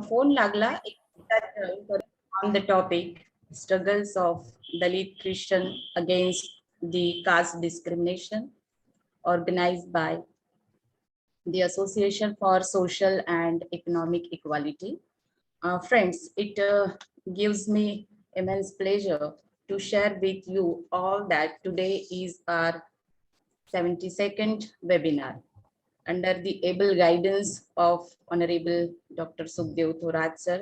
Phone lagla on the topic struggles of Dalit Christian against the caste discrimination organized by the Association for Social and Economic Equality. Friends, it gives me immense pleasure to share with you all that today is our 72nd webinar under the able guidance of Honorable Dr. Sukhadeo Thorat sir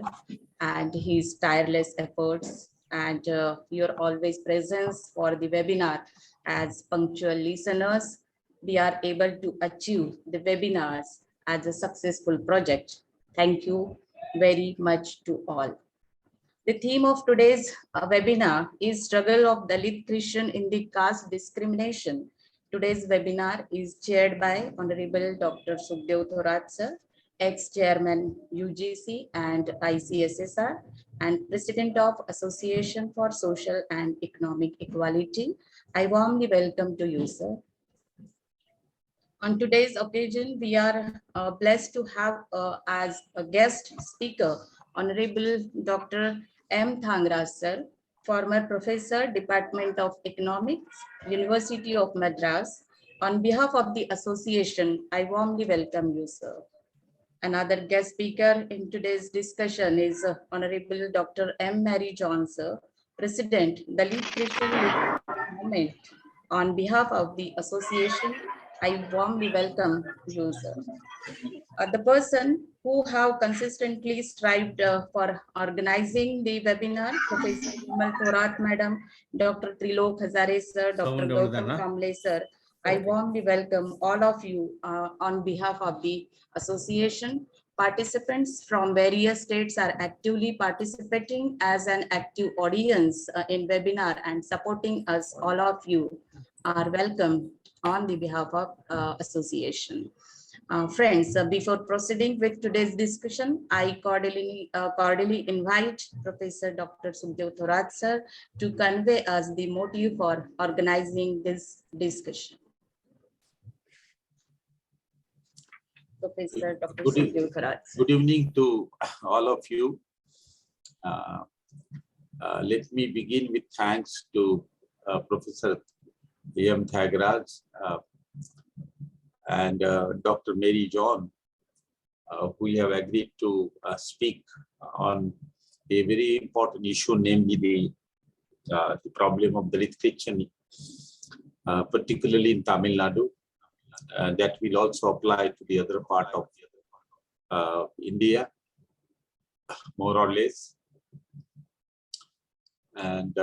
and his tireless efforts and your always presence for the webinar as punctual listeners, we are able to achieve the webinars as a successful project. Thank you very much to all. The theme of today's webinar is struggle of Dalit Christian in the caste discrimination. Today's webinar is chaired by Honorable Dr. Sukhadeo Thorat sir, ex-chairman UGC and ICSSR and President of Association for Social and Economic Equality. I warmly welcome to you, sir. On today's occasion, we are blessed to have as a guest speaker, Honorable Dr. M. Thangaraj, sir, former professor, Department of Economics, University of Madras. On behalf of the association, I warmly welcome you, sir. Another guest speaker in today's discussion is Honorable Dr. M. Mary John, sir, President, Dalit Christian Movement. On behalf of the association, I warmly welcome you, sir. The person who have consistently strived for organizing the webinar, Professor Thorat Madam, Dr. Trilok Hazare sir, Dr. Gautam Kamble sir, I warmly welcome all of you on behalf of the association. Participants from various states are actively participating as an active audience in webinar and supporting us. All of you are welcome on the behalf of association. Friends, before proceeding with today's discussion, I cordially invite Professor Dr. Sukhadeo Thorat sir to convey us the motive for organizing this discussion. Professor Dr. Sukhadeo Thorat. Good evening to all of you. Let me begin with thanks to Professor M. Thangaraj and Dr. Mary John, who have agreed to speak on a very important issue, namely the problem of Dalit Christian, particularly in Tamil Nadu. That will also apply to the other part of India, more or less. And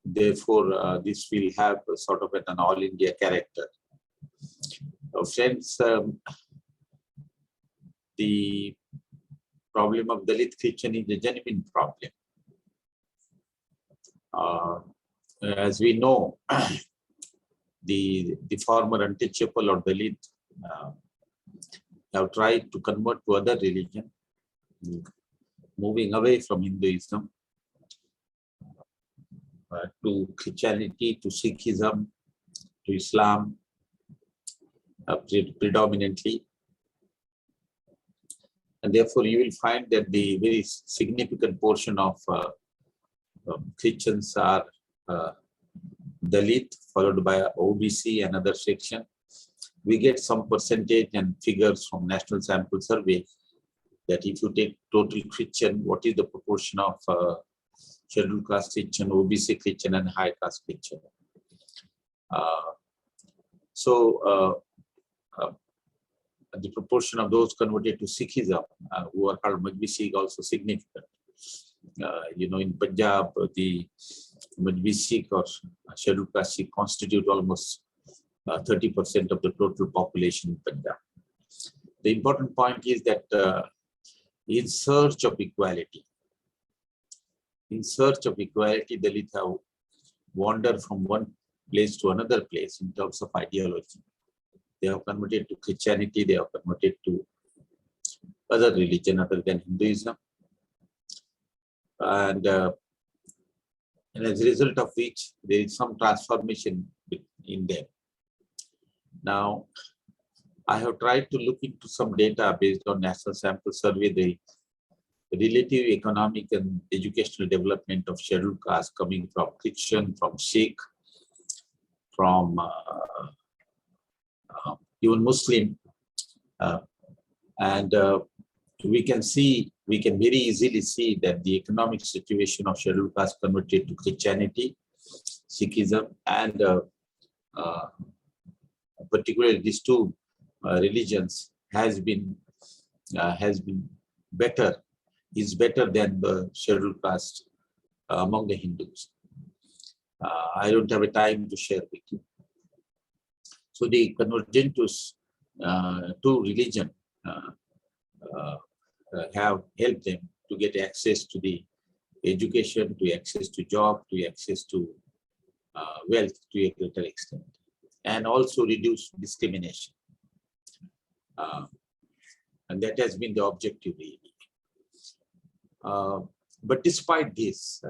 therefore, this will have a sort of an all India character. Friends, the problem of Dalit Christian is a genuine problem. As we know, the former untouchable or Dalit have tried to convert to other religion, moving away from Hinduism to Christianity, to Sikhism, to Islam, predominantly. And therefore, you will find that the very significant portion of Christians are Dalit, followed by OBC and other section. We get some percentage and figures from National Sample Survey that if you take total Christian, what is the proportion of scheduled caste Christian, OBC Christian, and high caste Christian. The proportion of those converted to Sikhism, who are called Majbi also significant. In Punjab, the Majbi Sikh or scheduled caste Sikh constitute almost 30% of the total population in Punjab. The important point is that in search of equality, Dalit have wandered from one place to another place in terms of ideology. They have converted to Christianity, they have converted to other religion other than Hinduism. And as a result of which, there is some transformation in them. Now, I have tried to look into some data based on National Sample Survey, the relative economic and educational development of scheduled castes coming from Christian, from Sikh, from even Muslim. And we can very easily see that the economic situation of scheduled caste converted to Christianity, Sikhism, and particularly these two religions is better than the scheduled caste among the Hindus. I don't have a time to share with you. So the convergence to religion have helped them to get access to the education, to access to job, to access to wealth to a greater extent, and also reduce discrimination. And that has been the objective really. But despite this,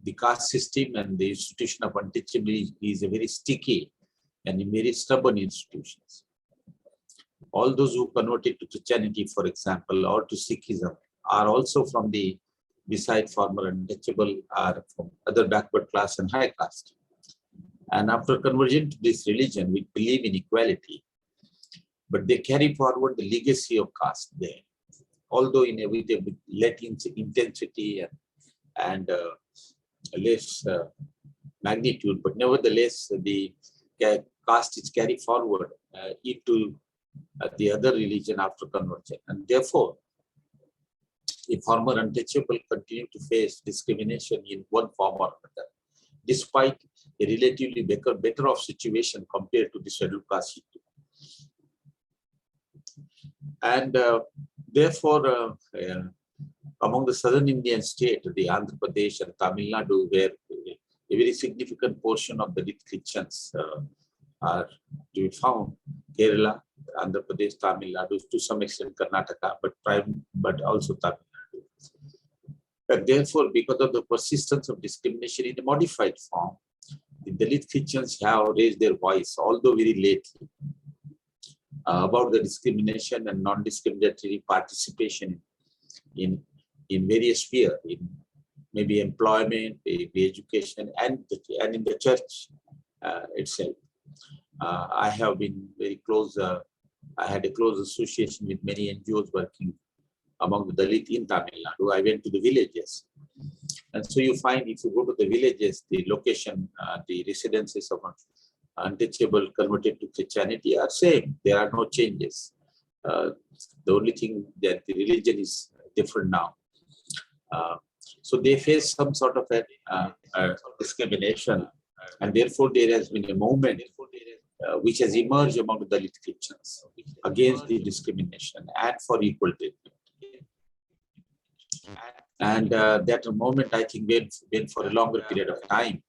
the caste system and the institution of untouchability is a very sticky and a very stubborn institutions. All those who converted to Christianity, for example, or to Sikhism are also from the, beside former untouchable, are from other backward class and high caste. And after conversion to this religion, we believe in equality, but they carry forward the legacy of caste there, although in a with a less intensity and less magnitude, but nevertheless the caste is carried forward into the other religion after conversion, and therefore the former untouchable continue to face discrimination in one form or another, despite a relatively better off situation compared to the scheduled caste. And therefore, among the southern Indian state, the Andhra Pradesh and Tamil Nadu, where a very significant portion of the Dalit Christians are to be found, Kerala, Andhra Pradesh, Tamil Nadu, to some extent Karnataka, but also Tamil Nadu. And therefore, because of the persistence of discrimination in a modified form, the Dalit Christians have raised their voice, although very lately, about the discrimination and non-discriminatory participation in various spheres, in maybe employment, maybe education, and in the church itself. I have been very close. I had a close association with many NGOs working among the Dalit in Tamil Nadu. I went to the villages, and so you find if you go to the villages, the location, the residences of untouchable converted to Christianity are same. There are no changes. The only thing that the religion is different now. So they face some sort of a discrimination, and therefore there has been a movement which has emerged among the Dalit Christians against the discrimination and for equal treatment. And that moment, I think, went for a longer period of time,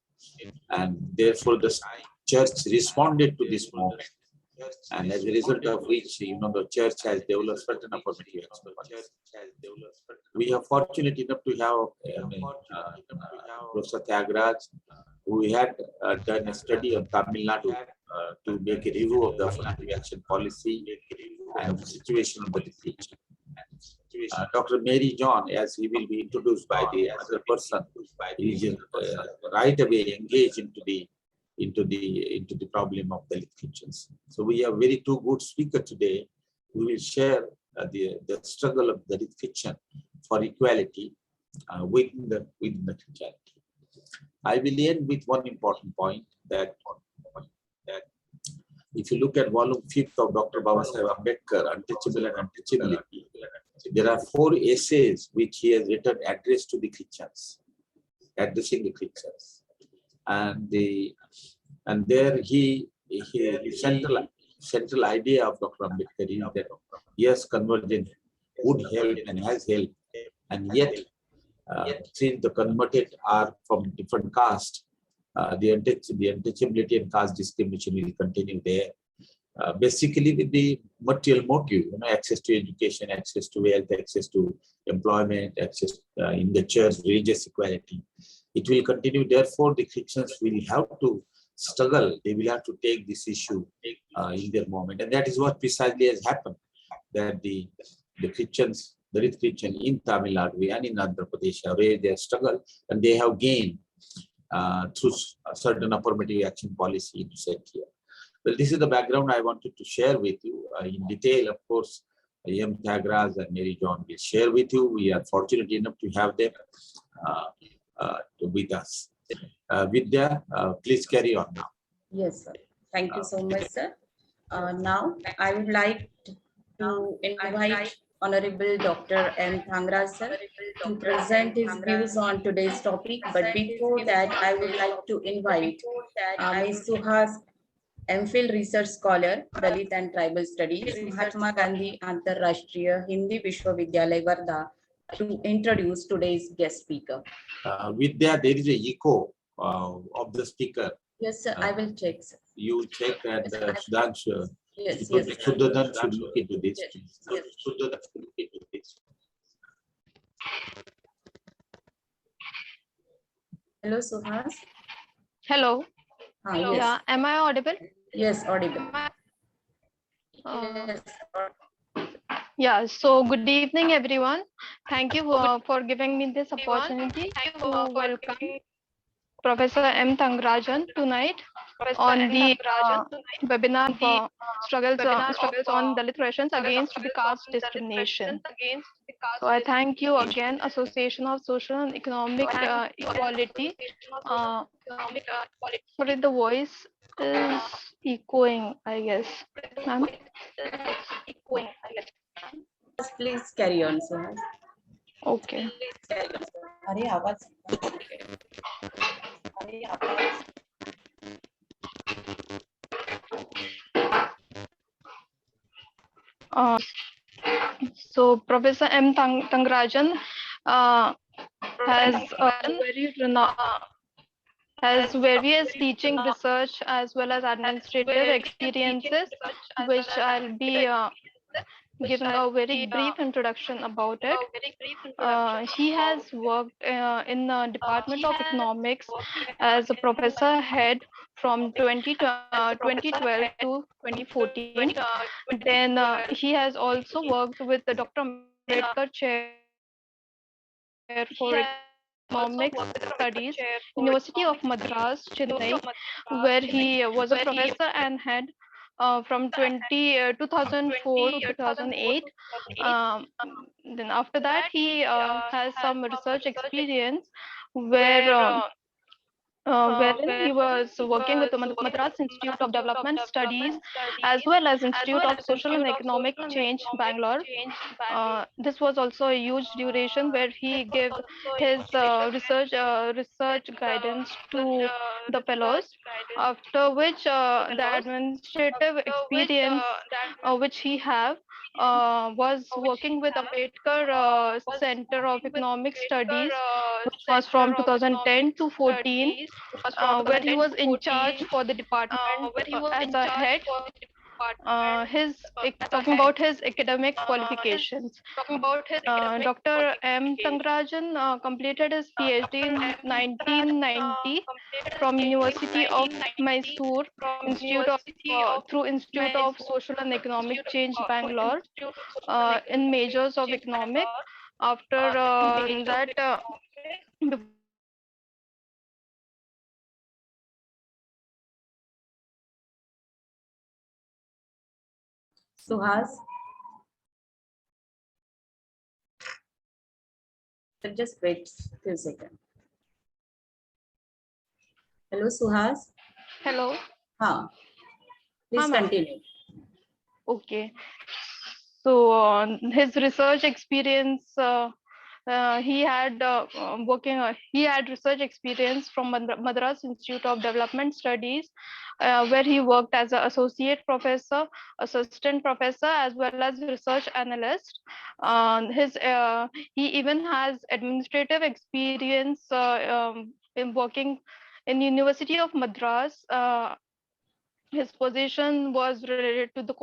and therefore the church responded to this movement, and as a result of which, the church has developed certain affirmative expertise. We are fortunate enough to have Prof. Thangaraj, who had done a study on Tamil Nadu to make a review of the affirmative action policy and the situation of the religion. Dr.Mary John, as he will be introduced by the other person, is right away engaged into the problem of Dalit Christians. So we have very two good speakers today. We will share the struggle of Dalit Christian for equality within the Christianity. I will end with one important point that if you look at volume 5th of Dr. Babasaheb Ambedkar, Untouchable and Untouchability, there are 4 essays which he has written addressed to the Christians, addressing the Christians. And there the central idea of Dr. Ambedkar is that yes, conversion would help and has helped, and yet since the converted are from different castes, the untouchability and caste discrimination will continue there. Basically with the material motive, access to education, access to wealth, access to employment, access in the church, religious equality. It will continue. Therefore, the Christians will have to struggle, they will have to take this issue in their moment. And that is what precisely has happened, that the Christians, the Dalit Christian in Tamil Nadu and in Andhra Pradesh have raised their struggle, and they have gained through a certain affirmative action policy set here. Well, this is the background I wanted to share with you in detail. Of course, M. Thangaraj and Mary John will share with you. We are fortunate enough to have them with us. Vidya, please carry on now. Yes, sir. Thank you so much, sir. Now, I would like to invite Honorable Dr. M. Thangaraj, sir, to present his views on today's topic. But before that, I would like to invite Ms. Suhas, MPhil Research Scholar, Dalit and Tribal Studies, Mahatma Gandhi Antarrashtriya Hindi Vishwavidyalay, Varda, to introduce today's guest speaker. Vidya, there is a echo of the speaker. Yes, sir. I will check, sir. You check, and Sudhanshu. Yes, Sudhanshu should look into this. Yes. Sudhanshu should look into this. Hello, Suhas. Hello. Yes. Yeah, am I audible? Yes, audible. Yes. Yeah, so good evening, everyone. Thank you for giving me this opportunity to welcome Professor M. Thangarajan tonight on the webinar for struggles on Dalit relations against the caste discrimination. So I thank you again, Association of Social and Economic Equality. Sorry, the voice is echoing, I guess. Ma'am? Please carry on, Suhas. Okay. So Professor M. Thangarajan has various teaching, research, as well as administrative experiences, which I'll be giving a very brief introduction about it. He has worked in the Department of Economics as a professor head from 2012 to 2014. Then he has also worked with the Dr. Ambedkar Chair for Economic Studies, University of Madras, Chennai, where he was a professor and head from 2004 to 2008. Then after that, he has some research experience wherein he was working with the Madras Institute of Development Studies as well as Institute of Social and Economic Change, Bangalore. This was also a huge duration where he gave his research guidance to the fellows, after which the administrative experience which he have was working with Ambedkar Center of Economic Studies, which was from 2010 to 14, where he was in charge for the department as a head. Talking about his academic qualifications, Dr. M. Thangarajan completed his PhD in 1990 from University of Mysore through Institute of Social and Economic Change, Bangalore, in majors of economic. After that, before that, he was Suhas. Just wait a few seconds. Hello, Suhas. Hello. Please continue. Okay. So his research experience, he had research experience from Madras Institute of Development Studies, where he worked as an associate professor, assistant professor, as well as research analyst. He even has administrative experience in working in University of Madras. His position was related to the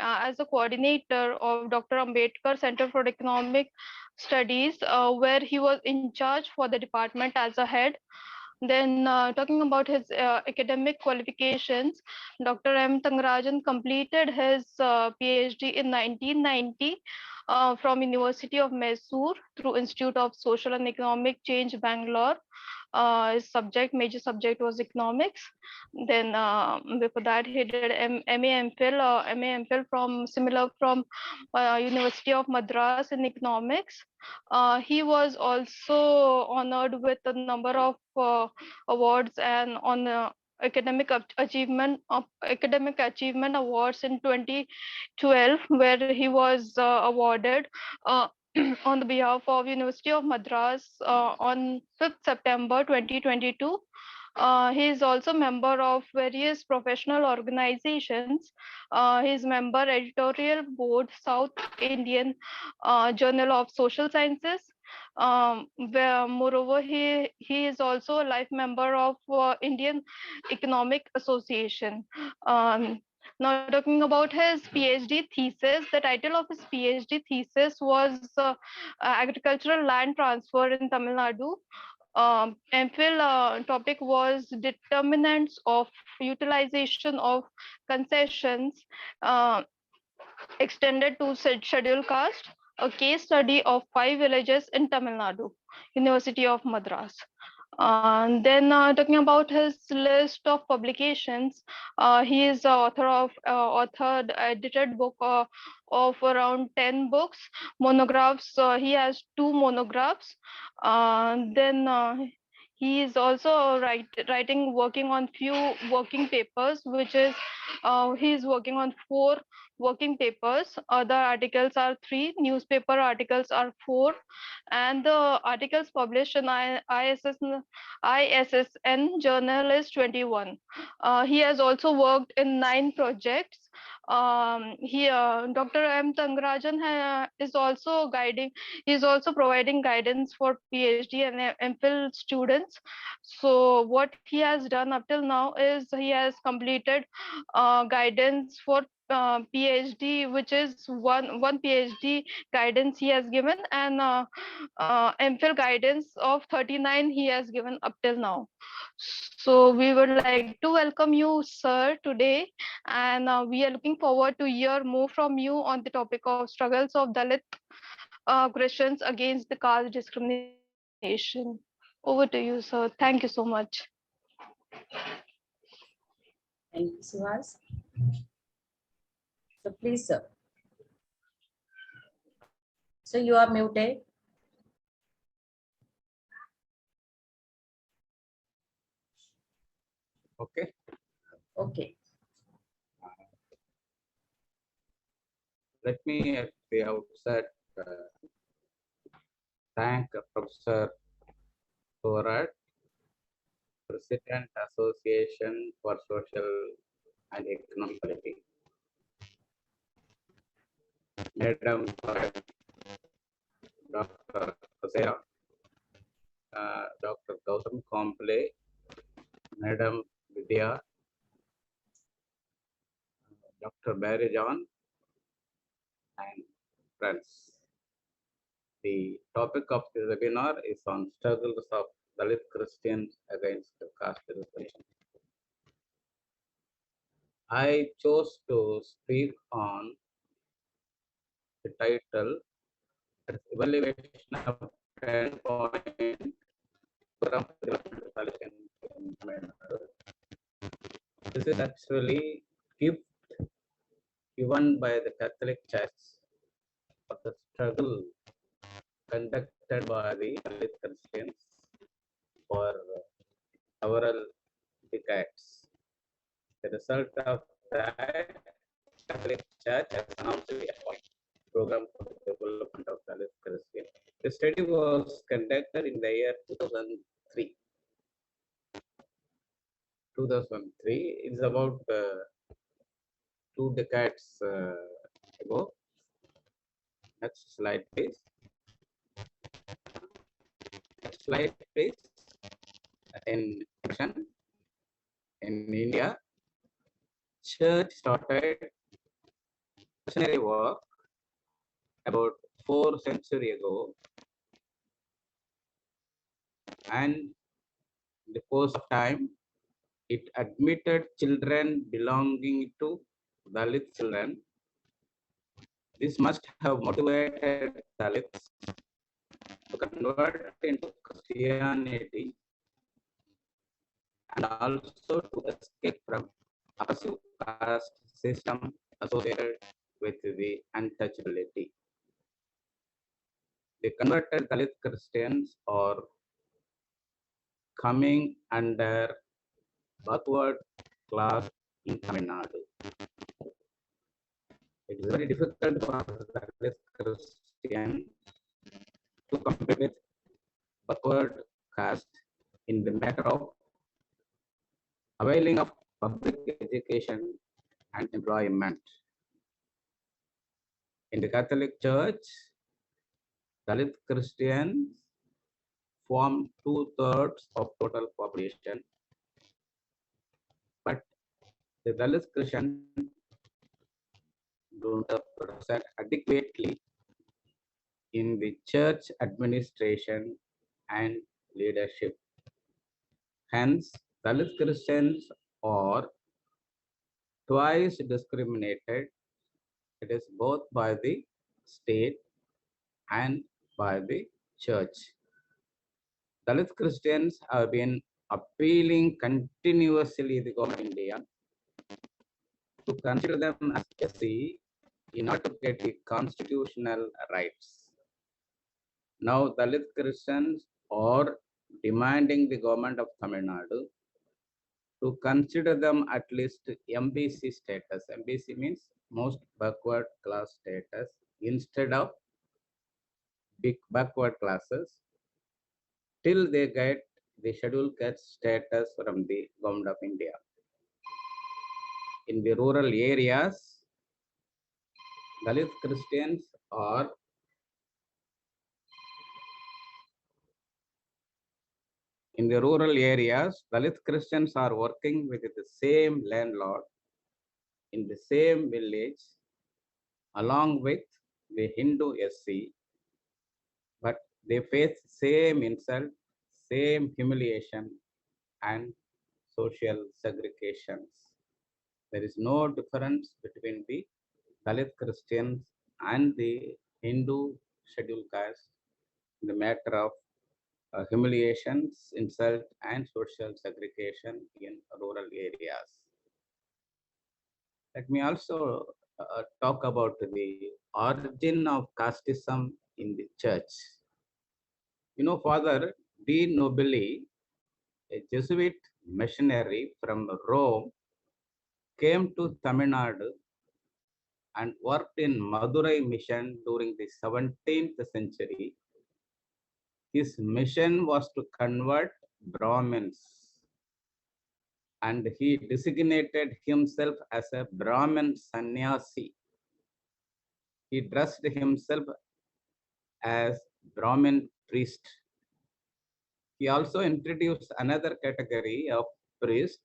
as a coordinator of Dr. Ambedkar Center for Economic Studies, where he was in charge for the department as a head. Then talking about his academic qualifications, Dr. M. Thangarajan completed his PhD in 1990 from University of Mysore through Institute of Social and Economic Change, Bangalore. His major subject was economics. Then before that, he did MA MPhil from University of Madras in economics. He was also honored with a number of awards and on academic achievement awards in 2012, where he was awarded uh, on the behalf of University of Madras on 5th September 2022. He is also member of various professional organizations. He is member editorial board South Indian Journal of Social Sciences. Where moreover he is also a life member of Indian Economic Association. Now talking about his PhD thesis, the title of his PhD thesis was agricultural land transfer in Tamil Nadu. MPhil topic was determinants of utilization of concessions extended to scheduled caste, a case study of 5 villages in Tamil Nadu, University of Madras. And then talking about his list of publications, he is the author of authored edited book of around 10 books, monographs. He has 2 monographs. Then he is also working on few working papers, which is he is working on 4 working papers. Other articles are 3, newspaper articles are 4, and the articles published in ISSN journal is 21. He has also worked in 9 projects. Dr. M. Thangarajan is also providing guidance for PhD and MPhil students. So what he has done up till now is he has completed guidance for PhD, which is one PhD guidance he has given, and MPhil guidance of 39 he has given up till now. So we would like to welcome you, sir, today, and we are looking forward to hear more from you on the topic of struggles of Dalit Christians against the caste discrimination. Over to you, sir. Thank you so much. Thank you, Suhas. So please, sir. So you are muted. Okay. Okay. Let me at the outset thank Professor Thorat, President, Association for Social and Economic Equality, Madam Dr. Jose, Dr. Gautam Komple, Madam Vidya, Dr. Mary John, and friends. The topic of the webinar is on struggles of Dalit Christians against the caste discrimination. I chose to speak on the title Evaluation of 10-point program for development solution in Tamil Nadu. This is actually gift given by the Catholic Church for the struggle conducted by the Dalit Christians for several decades. The result of that, Catholic Church has announced the program for the development of Dalit Christians. The study was conducted in the year 2003. 2003 is about 2 decades ago. Next slide, please. Next slide, please. In India, Church started missionary work about 4 centuries ago, and In the course of time, it admitted children belonging to Dalit children. This must have motivated Dalits to convert into Christianity and also to escape from oppressive caste system associated with the untouchability. The converted Dalit Christians are coming under backward class in Tamil Nadu. It is very difficult for Dalit Christians to compete with backward caste in the matter of availing of public education and employment. In the Catholic Church, Dalit Christians form 2/3 of total population, but the Dalit Christians do not represent adequately in the church administration and leadership. Hence, Dalit Christians are twice discriminated. It is both by the state and by the church. Dalit Christians have been appealing continuously the government of India to consider them as ASEE in order to get the constitutional rights. Now, Dalit Christians are demanding the government of Tamil Nadu to consider them at least MBC status. MBC means most backward class status instead of big backward classes till they get the scheduled caste status from the government of India. In the rural areas, Dalit Christians are Dalit Christians are working with the same landlord in the same village along with the Hindu SC, but they face same insult, same humiliation and social segregations. There is no difference between the Dalit Christians and the Hindu scheduled caste in the matter of humiliations, insult, and social segregation in rural areas. Let me also talk about the origin of casteism in the church. You know, Father D. Nobili, a Jesuit missionary from Rome, came to Tamil Nadu and worked in Madurai mission during the 17th century. His mission was to convert Brahmins, and he designated himself as a Brahmin sannyasi. He dressed himself as Brahmin priest. He also introduced another category of priest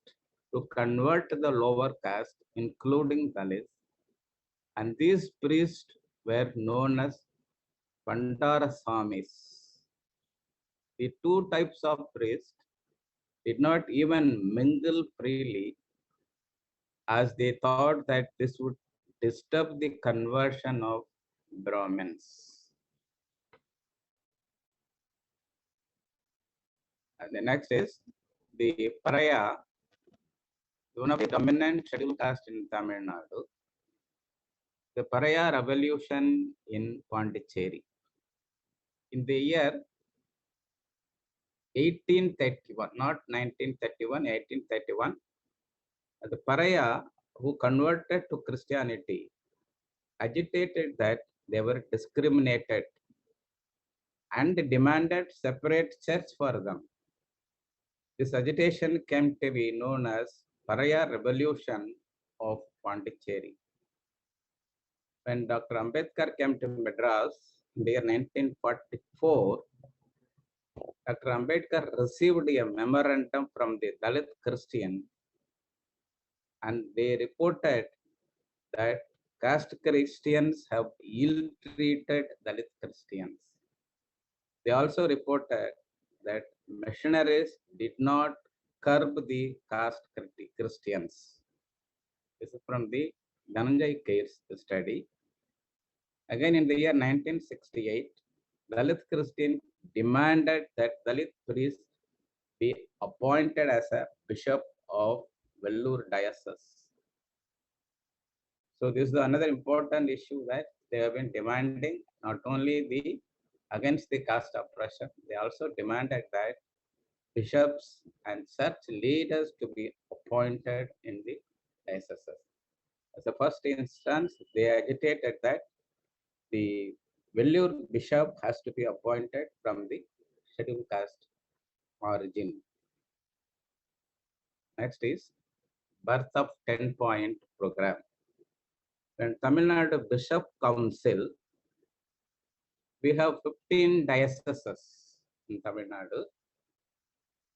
to convert the lower caste, including Dalits, and these priests were known as Pandara Swamis. The two types of priests did not even mingle freely, as they thought that this would disturb the conversion of Brahmins. And the next is the Paraya, one of the dominant scheduled caste in Tamil Nadu, the Paraya revolution in Pondicherry. In the year 1831, not 1931, 1831, the Paraya who converted to Christianity agitated that they were discriminated and demanded separate church for them. This agitation came to be known as Paraya Revolution of Pondicherry. When Dr. Ambedkar came to Madras in the year 1944, Dr. Ambedkar received a memorandum from the Dalit Christian, and they reported that caste Christians have ill-treated Dalit Christians. They also reported that missionaries did not curb the caste Christians. This is from the Dhananjay Kair's study. Again, in the year 1968, Dalit Christian demanded that Dalit priest be appointed as a bishop of Vellore diocese. So this is another important issue that they have been demanding, not only the against the caste oppression, they also demanded that bishops and church leaders to be appointed in the diocese. As a first instance, they agitated that the Vellore bishop has to be appointed from the scheduled caste origin. Next is birth of 10-point program. When Tamil Nadu Bishop Council, we have 15 dioceses in Tamil Nadu,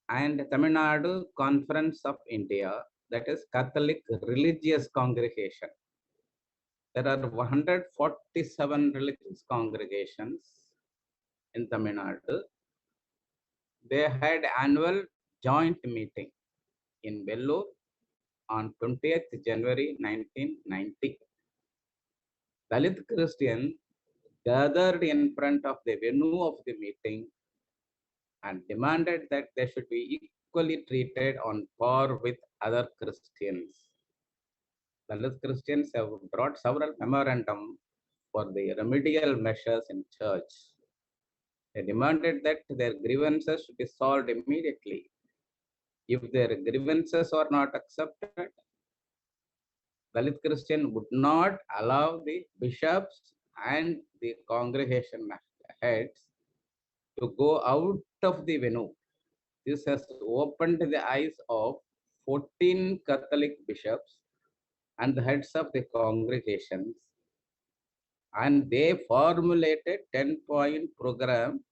and Tamil Nadu Conference of India, that is Catholic Religious Congregation. There are 147 religious congregations in Tamil Nadu. They had annual joint meeting in Vellore on 20th January 1990. Dalit Christian gathered in front of the venue of the meeting and demanded that they should be equally treated on par with other Christians. Dalit Christians have brought several memorandum for the remedial measures in church. They demanded that their grievances should be solved immediately. If their grievances are not accepted, Dalit Christian would not allow the bishops and the congregation heads to go out of the venue. This has opened the eyes of 14 Catholic bishops and the heads of the congregations, and they formulated 10-point program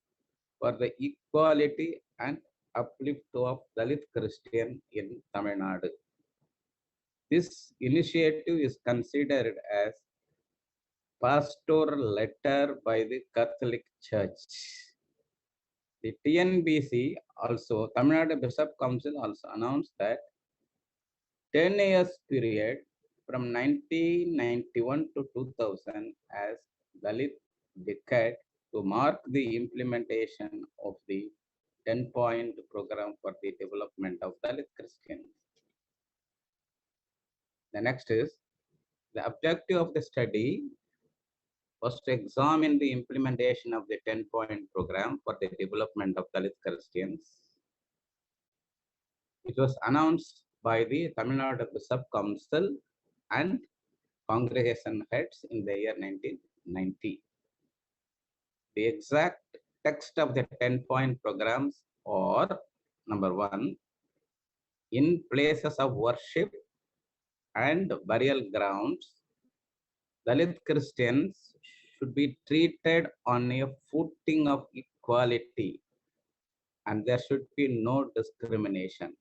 for the equality and uplift of Dalit Christian in Tamil Nadu. This initiative is considered as pastoral letter by the Catholic Church. The TNBC also, Tamil Nadu Bishop Council also announced that 10 years period from 1991 to 2000 as Dalit decade to mark the implementation of the 10-point program for the development of Dalit Christians. The next is the objective of the study was to examine the implementation of the 10-point program for the development of Dalit Christians. It was announced by the Tamil Nadu Bishop Council and congregation heads in the year 1990. The exact text of the 10-point programs are: number one, in places of worship and burial grounds, Dalit Christians should be treated on a footing of equality and there should be no discrimination.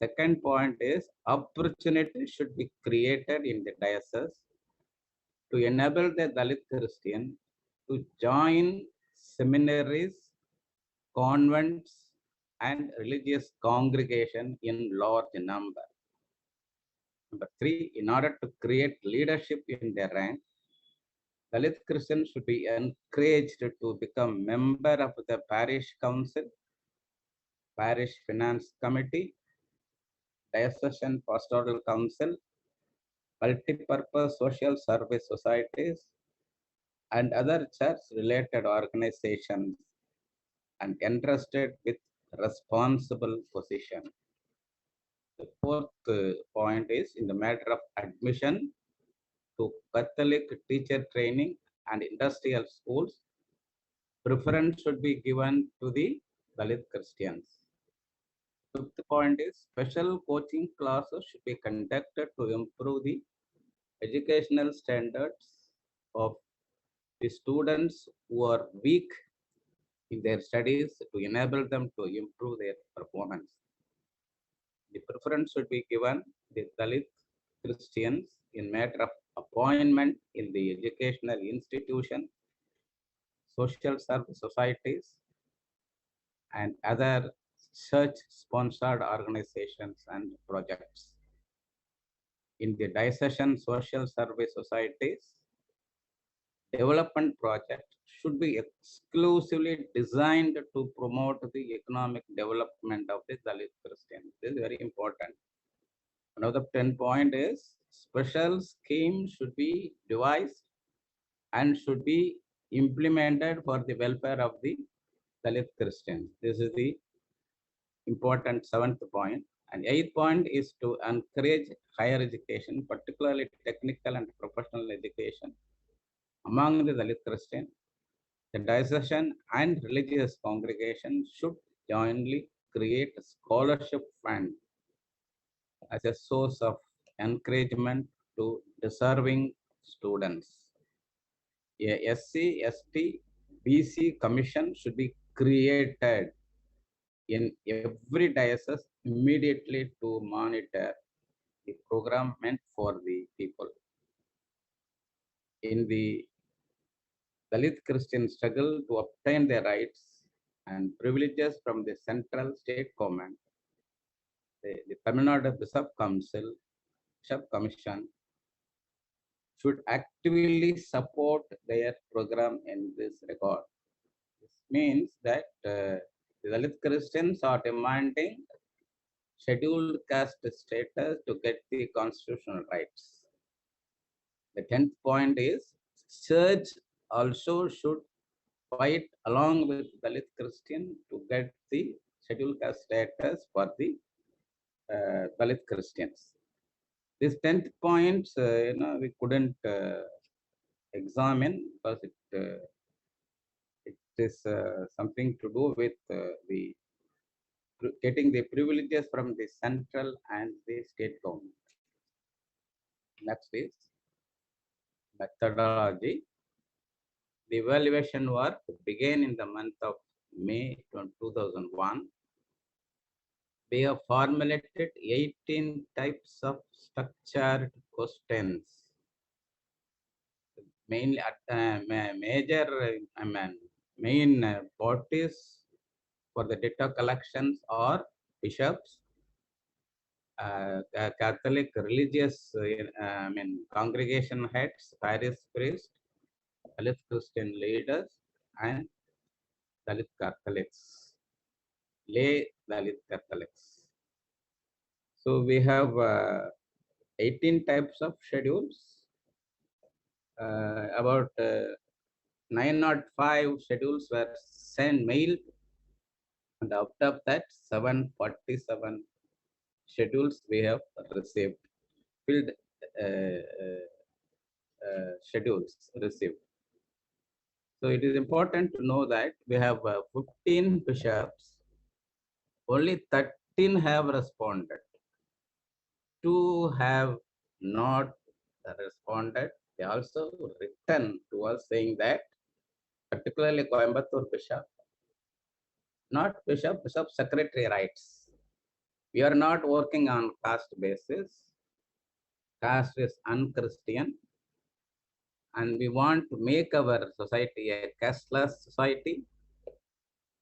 Second point is opportunity should be created in the diocese to enable the Dalit Christian to join seminaries, convents, and religious congregation in large number. Number three, in order to create leadership in their rank, Dalit Christians should be encouraged to become member of the parish council, parish finance committee, diocesan pastoral council, multi-purpose social service societies, and other church-related organizations, and entrusted with responsible position. The fourth point is in the matter of admission to Catholic teacher training and industrial schools, preference should be given to the Dalit Christians. Fifth point is special coaching classes should be conducted to improve the educational standards of the students who are weak in their studies to enable them to improve their performance. The preference should be given the Dalit Christians in matter of appointment in the educational institution, social service societies, and other church-sponsored organizations and projects. In the diocesan social service societies, development projects should be exclusively designed to promote the economic development of the Dalit Christians. This is very important. Another 10 point is special schemes should be devised and should be implemented for the welfare of the Dalit Christians. This is the important 7th point. And 8th point is to encourage higher education, particularly technical and professional education among the Dalit Christian. The diocesan and religious congregations should jointly create a scholarship fund as a source of encouragement to deserving students. A SC, ST, BC commission should be created in every diocese immediately to monitor the program meant for the people. In the Dalit Christian struggle to obtain their rights and privileges from the central state government, the Tamil Nadu Bishop Council, Bishop Commission should actively support their program in this regard. This means that the Dalit Christians are demanding scheduled caste status to get the constitutional rights. The 10th point is church also should fight along with Dalit Christian to get the scheduled caste status for the Dalit Christians. This 10th points, we couldn't examine because it is something to do with the getting the privileges from the central and the state government. Next is methodology. The evaluation work began in the month of May 2001. We have formulated 18 types of structured questions. Mainly main bodies for the data collections are bishops, Catholic religious, congregation heads, parish priests, Dalit Christian leaders, and Dalit Catholics, lay Dalit Catholics. So we have 18 types of schedules. About 905 schedules were sent mailed, and out of that 747 schedules we have received, filled schedules received. So it is important to know that we have 15 bishops, only 13 have responded. 2 have not responded. They also written to us saying that, particularly Coimbatore Bishop, not Bishop, Bishop Secretary writes, we are not working on caste basis. Caste is unchristian, and we want to make our society a casteless society.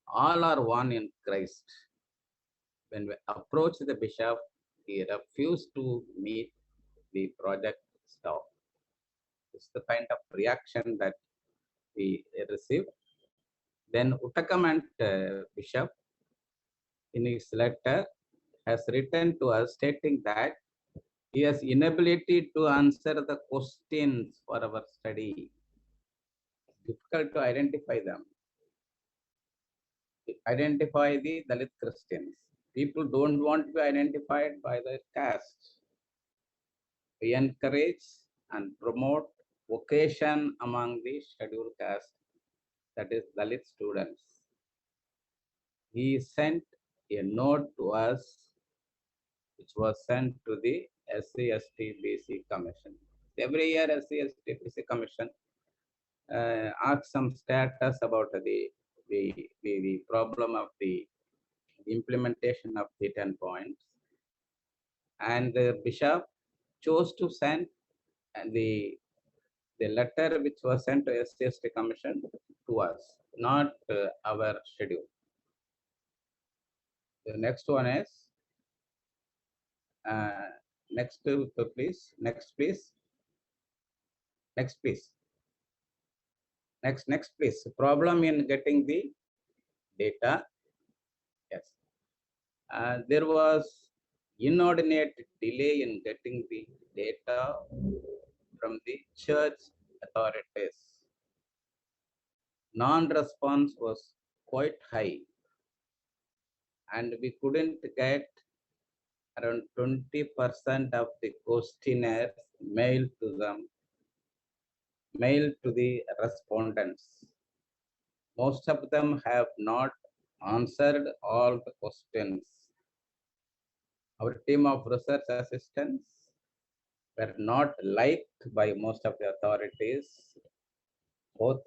All are one in Christ. When we approach the bishop, he refused to meet the project staff. It's the kind of reaction that we received. Then Uttakamant bishop, in his letter, has written to us stating that he has inability to answer the questions for our study. It's difficult to identify them. Identify the Dalit Christians. People don't want to be identified by their caste. We encourage and promote vocation among the scheduled caste, that is Dalit students. He sent a note to us, which was sent to the SC, ST, BC Commission. Every year SC, ST, BC Commission asks some status about the problem of the implementation of the 10 points. And the bishop chose to send the letter which was sent to SC, ST Commission to us, not our schedule. The next one is next, please. Next, please. Next, please. Next, please. Problem in getting the data. Yes. There was inordinate delay in getting the data from the church authorities. Non-response was quite high, and we couldn't get around 20% of the questionnaires mailed to the respondents. Most of them have not answered all the questions. Our team of research assistants were not liked by most of the authorities, both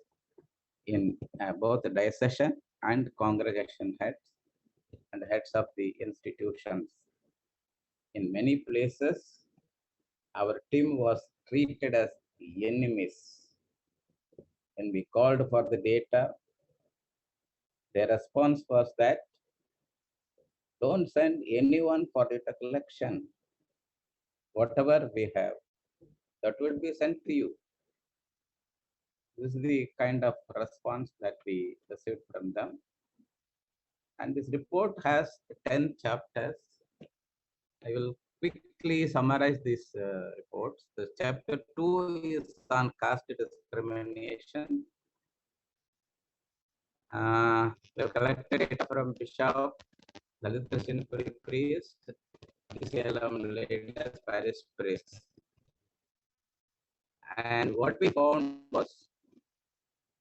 in both the diocesan and congregation heads and heads of the institutions. In many places, our team was treated as enemies. When we called for the data, their response was that don't send anyone for data collection. Whatever we have, that will be sent to you. This is the kind of response that we received from them. And this report has 10 chapters. I will quickly summarize these reports. The chapter 2 is on caste discrimination. We have collected data from Bishop, Dalit Christian priest, DCLM leaders, parish priests. And what we found was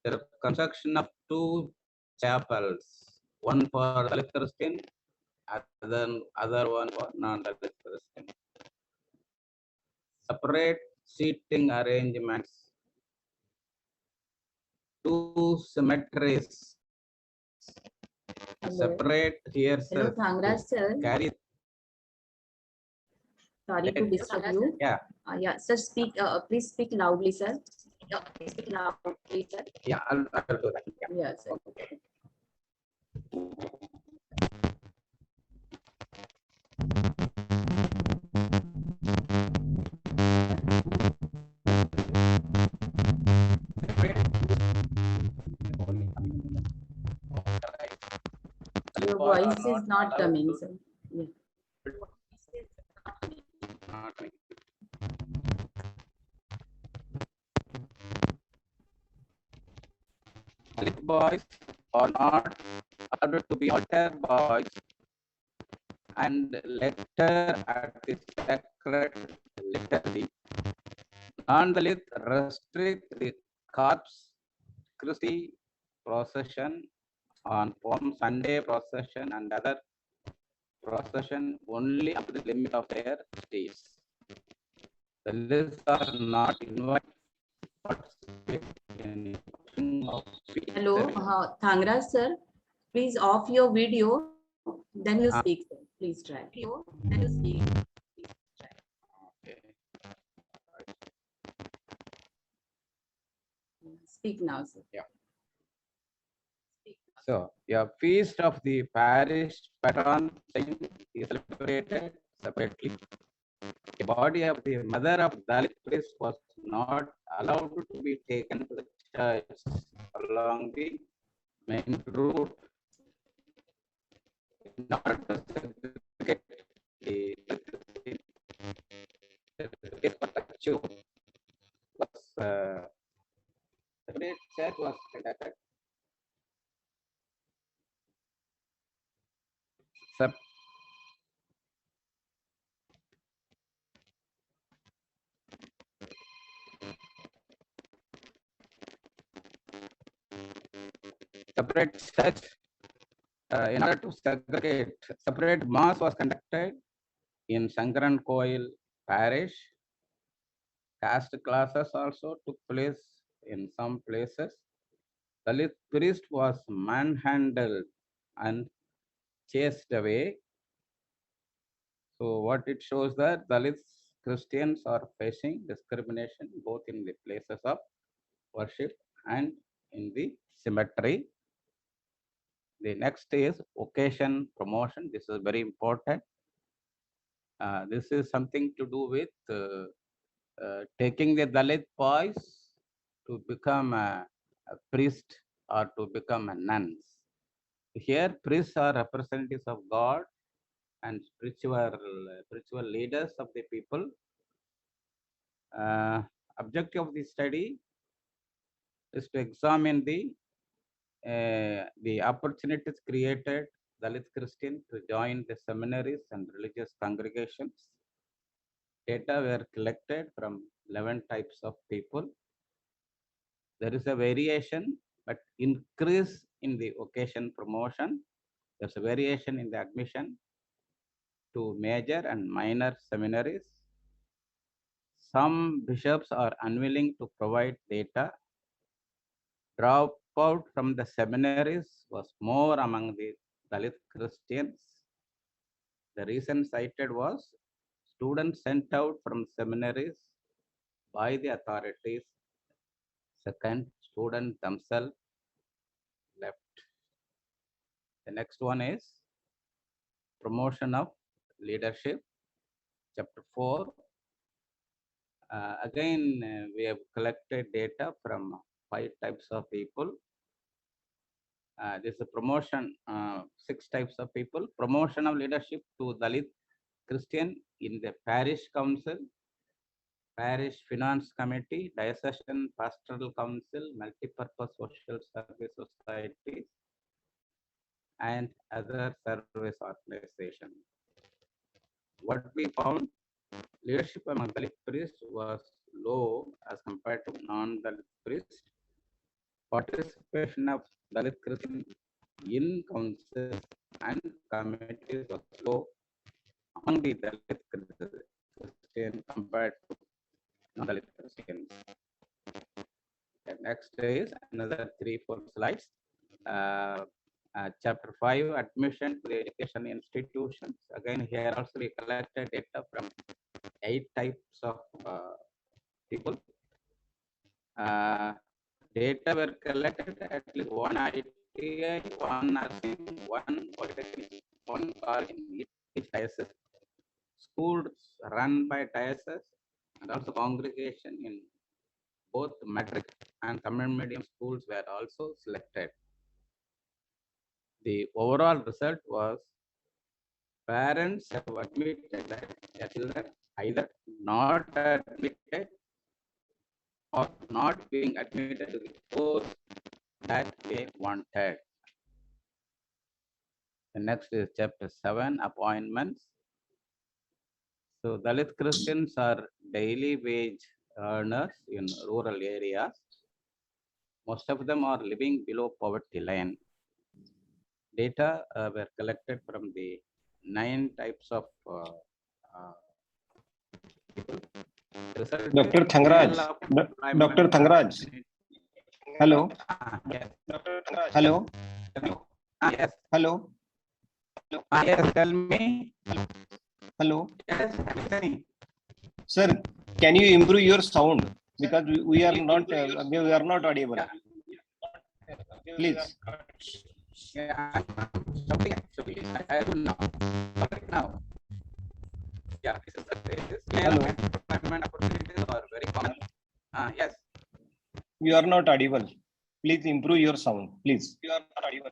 the construction of 2 chapels, one for Dalit Christian, other one for non-Dalit Christian. Separate seating arrangements, 2 cemeteries, separate here. Hello, Thangaraj sir. Carry. Sorry to disturb you. Yeah. Yeah, sir, speak. Please speak loudly, sir. Please speak loudly, sir. Yeah, I'll do that. Yeah. Yes, sir. Your voice is not coming, sir. Yeah. Dalit boys are not allowed to be altar boys and lecture at the sacred liturgy. Non-Dalit restrict the corpse Christi procession on Palm Sunday procession and other procession only up to the limit of their stays. The lists are not invited to participate in Hello, Thangaraj sir. Please off your video. Then you speak, sir. Please try. Then you speak. Okay. Speak now, sir. Yeah. So, feast of the parish patron saint is celebrated separately. The body of the mother of Dalit priest was not allowed to be taken to the church along the main route in order to segregate the separate church was conducted. Separate church in order to segregate. Separate mass was conducted in Sankaran Koil parish. Caste classes also took place in some places. Dalit priest was manhandled and chased away. So what it shows that Dalit Christians are facing discrimination both in the places of worship and in the cemetery. The next is occasion promotion. This is very important. This is something to do with taking the Dalit boys to become a priest or to become a nuns. Here, priests are representatives of God and spiritual leaders of the people. Objective of the study is to examine the opportunities created Dalit Christian to join the seminaries and religious congregations. Data were collected from 11 types of people. There is a variation, but increase in the occasion promotion. There's a variation in the admission to major and minor seminaries. Some bishops are unwilling to provide data. Dropout from the seminaries was more among the Dalit Christians. The reason cited was students sent out from seminaries by the authorities. Second, students themselves left. The next one is promotion of leadership. Chapter 4. Again, we have collected data from 5 types of people. This is a promotion, 6 types of people. Promotion of leadership to Dalit Christian in the parish council, parish finance committee, diocesan pastoral council, multipurpose social service societies, and other service organizations. What we found, leadership among Dalit priests was low as compared to non-Dalit priests. Participation of Dalit Christian in councils and committees was low among the Dalit Christian compared to non-Dalit Christians. Next is another 3-4 slides. Chapter 5, admission to the education institutions. Again, here also we collected data from 8 types of people. Data were collected at least 1 ITI, 1 nursing, 1 polytechnic, 1 college in each diocese. Schools run by diocese and also congregation in both Madras and common medium schools were also selected. The overall result was parents have admitted that their children either not admitted or not being admitted to the course that they wanted. The next is chapter 7, appointments. So Dalit Christians are daily wage earners in rural areas. Most of them are living below poverty line. Data were collected from the 9 types of people. Dr. Thangaraj, Dr. Thangaraj. Hello. Yes. Hello. Yes. Hello. Yes. Tell me. Hello. Yes. Listening. Sir, can you improve your sound? Because we are not audible. Please. Yeah. Something actually. I don't know. Right now. Yeah. This is the basis. Hello. Employment opportunities are very common. Yes. You are not audible. Please improve your sound. Please. You are not audible.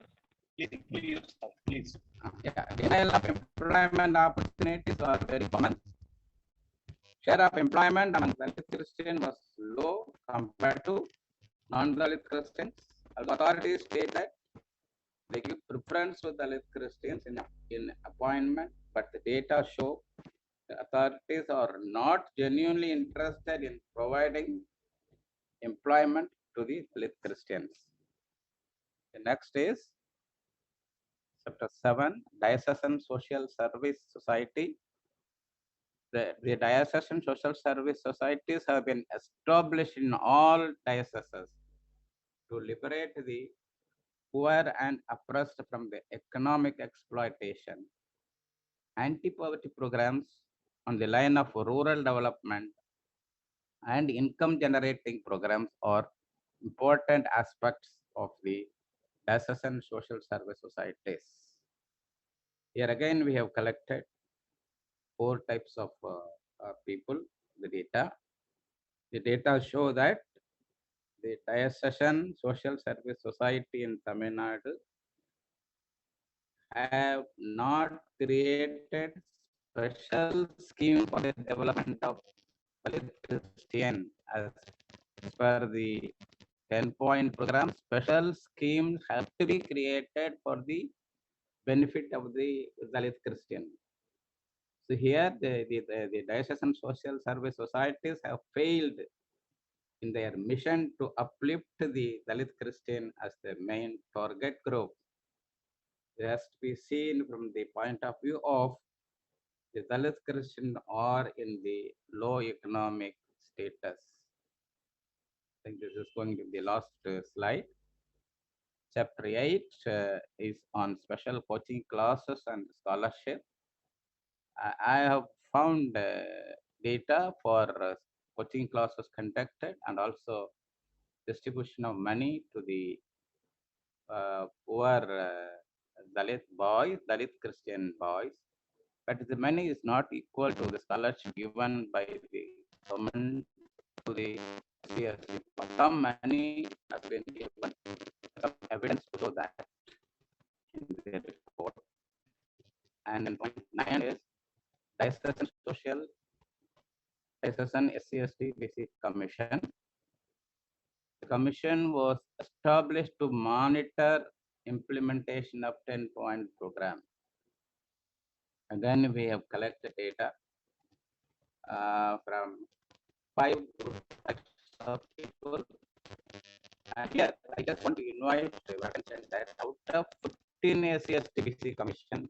Please improve your sound. Please. Yeah. Denial of employment opportunities are very common. Share of employment among Dalit Christians was low compared to non-Dalit Christians. Authorities state that they give preference to Dalit Christians in appointment, but the data show the authorities are not genuinely interested in providing employment to the Dalit Christians. The next is chapter 7, Diocesan Social Service Society. The diocesan social service societies have been established in all dioceses to liberate the poor and oppressed from the economic exploitation. Anti-poverty programs on the line of rural development and income generating programs are important aspects of the diocesan social service societies. Here again, we have collected 4 types of people, the data. The data show that the diocesan social service society in Tamil Nadu have not created special scheme for the development of Dalit Christian as per the 10-point program. Special schemes have to be created for the benefit of the Dalit Christian. So here the diocesan social service societies have failed in their mission to uplift the Dalit Christian as the main target group. It has to be seen from the point of view of the Dalit Christian are in the low economic status. I think this is going to be the last slide. Chapter 8 is on special coaching classes and scholarship. I have found data for coaching classes conducted and also distribution of money to the poor Dalit boys, Dalit Christian boys. But the money is not equal to the scholarship given by the government to the CSC. Some money has been given, some evidence to show that in the report. And then point 9 is diocesan social, diocesan SCST Basic Commission. The commission was established to monitor implementation of 10-point program. And then we have collected data from 5 types of people. And here, I just want to invite your attention that out of 15 ASEE commission,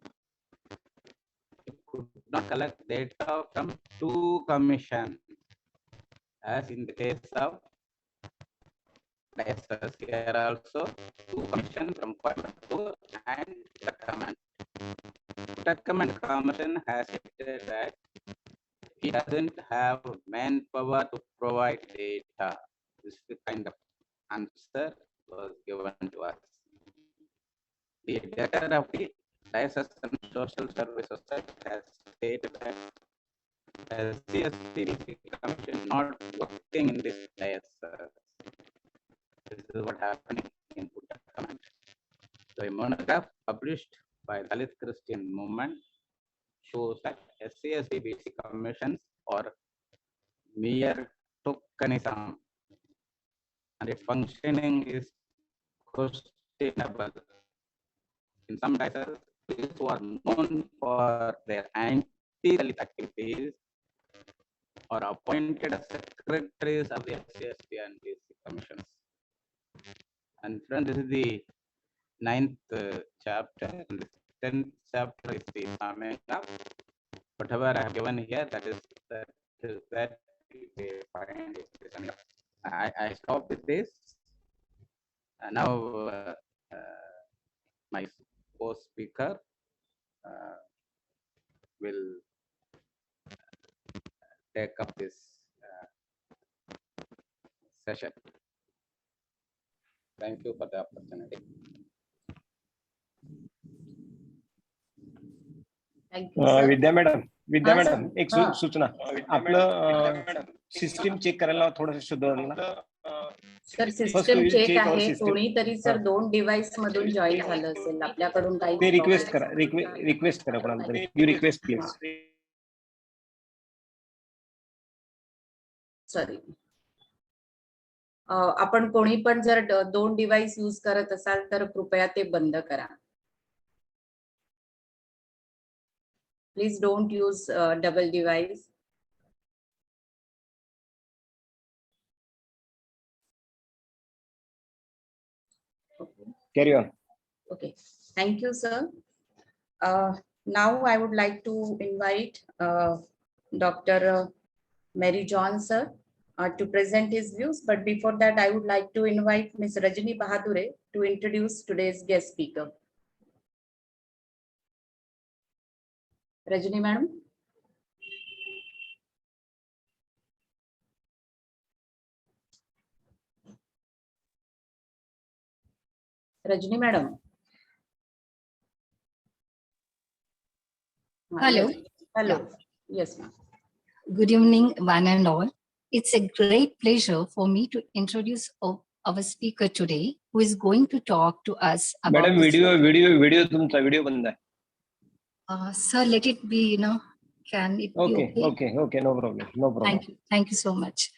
we could not collect data from 2 commissions, as in the case of diocese. Here also 2 commissions from Coimbatore and Uttarakhand Commission has stated that he doesn't have manpower to provide data. This is the kind of answer was given to us. The director of the Diocesan Social Service Society has stated that the CSTBC Commission is not working in this diocese. This is what happening in Uttarakhand. So a monograph published by Dalit Christian Movement shows that SCSDBC commissions are mere tokenism and its functioning is questionable. In some dioceses, those who are known for their anti-Dalit activities are appointed as secretaries of the SCSD and BC commissions. And friends, this is the 9th chapter, and the 10th chapter is the summing up. Whatever I have given here, that we find it. I stop with this. Now my co-speaker will take up this session. Thank you for the opportunity. Thank you, sir. Vidya madam हा, sir. एक हा. सूचना आपलं system check करायला थोडंसं शोधलं sir First system we check check our आहे. system. कोणीतरी सर 2 डिव्हाइस मधून जॉईन झालं असेल. आपल्याकडून काही ते रिक्वेस्ट करा रिक्वेस्ट करा कोणाला तरी यू रिक्वेस्ट प्लीज सॉरी. आपण कोणी पण जर 2 डिव्हाइस यूज करत असाल तर कृपया ते बंद करा. Please don't use double device. Carry on. Okay, thank you, sir. Now I would like to invite Dr. Mary John, sir, to present his views. But before that, I would like to invite Ms. Rajni Bahadure to introduce today's guest speaker. Rajni, madam. Rajni madam. Hello. Yes. Hello. Yes, ma'am. Good evening, one and all. It's a great pleasure for me to introduce our speaker today, who is going to talk to us about. Madam, video तुमचा video बंद आहे. Sir, let it be, can it be Okay, no problem. Thank you so much.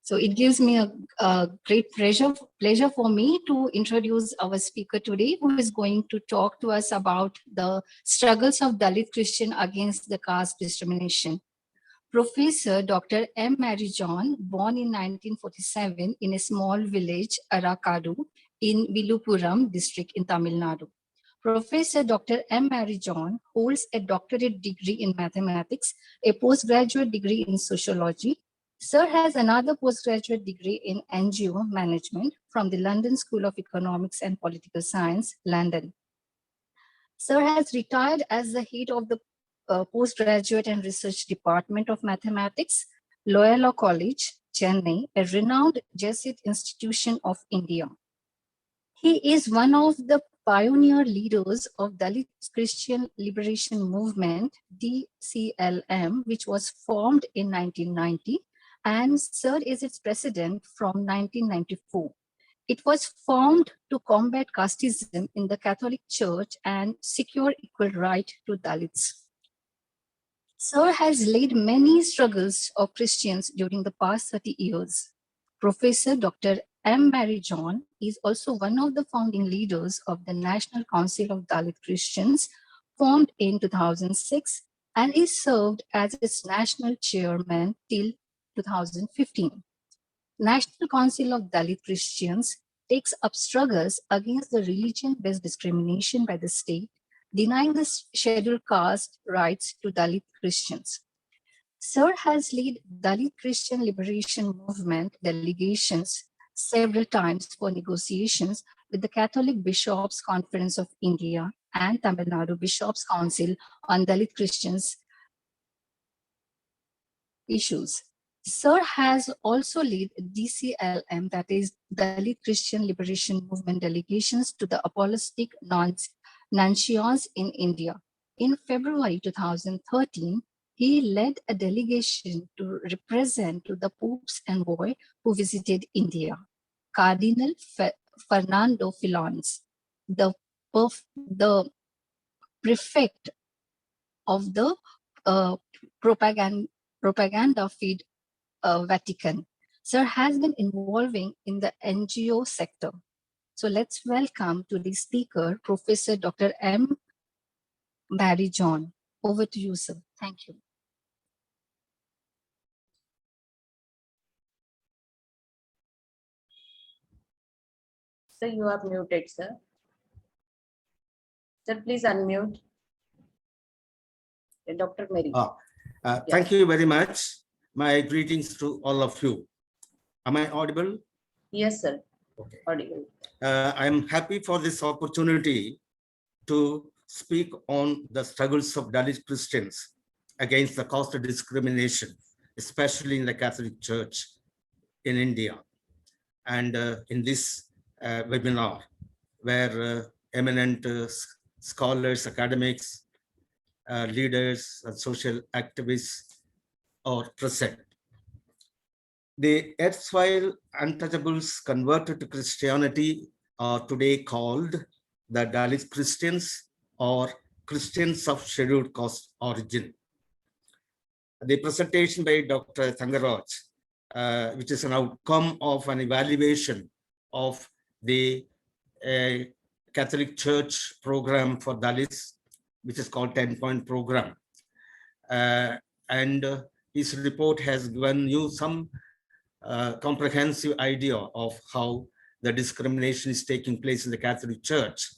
So it gives me a great pleasure for me to introduce our speaker today, who is going to talk to us about the struggles of Dalit Christian against the caste discrimination. Professor Dr. Mary John, born in 1947 in a small village, Arakadu, in Vilupuram district in Tamil Nadu. Professor Dr. Mary John holds a doctorate degree in mathematics, a postgraduate degree in sociology. Sir has another postgraduate degree in NGO management from the London School of Economics and Political Science, London. Sir has retired as the head of the postgraduate and research department of mathematics, Loyola College, Chennai, a renowned Jesuit institution of India. He is one of the pioneer leaders of Dalit Christian Liberation Movement, DCLM, which was formed in 1990, and Sir is its president from 1994. It was formed to combat casteism in the Catholic Church and secure equal right to Dalits. Sir has led many struggles of Christians during the past 30 years. Professor Dr. Mary John is also one of the founding leaders of the National Council of Dalit Christians, formed in 2006, and is served as its national chairman till 2015. National Council of Dalit Christians takes up struggles against the religion-based discrimination by the state, denying the scheduled caste rights to Dalit Christians. Sir has led Dalit Christian Liberation Movement delegations several times for negotiations with the Catholic Bishops' Conference of India and Tamil Nadu Bishops' Council on Dalit Christians issues. Sir has also led DCLM, that is Dalit Christian Liberation Movement delegations to the apostolic nuncios in India. In February 2013, he led a delegation to represent to the Pope's envoy who visited India, Cardinal Fernando Filons, the prefect of the propaganda feed Vatican. Sir has been involving in the NGO sector. So let's welcome to the speaker, Professor Dr. Mary John. Over to you, sir. Thank you. Sir, you are muted, sir. Sir, please unmute. Dr. Mary. Thank you very much. My greetings to all of you. Am I audible? Yes, sir. Okay. Audible. I am happy for this opportunity to speak on the struggles of Dalit Christians against the caste discrimination, especially in the Catholic Church in India. And in this webinar, where eminent scholars, academics, leaders, and social activists are present. The erstwhile untouchables converted to Christianity are today called the Dalit Christians or Christians of scheduled caste origin. The presentation by Dr. Thangaraj, which is an outcome of an evaluation of the Catholic Church program for Dalits, which is called 10-point program. And his report has given you some comprehensive idea of how the discrimination is taking place in the Catholic Church.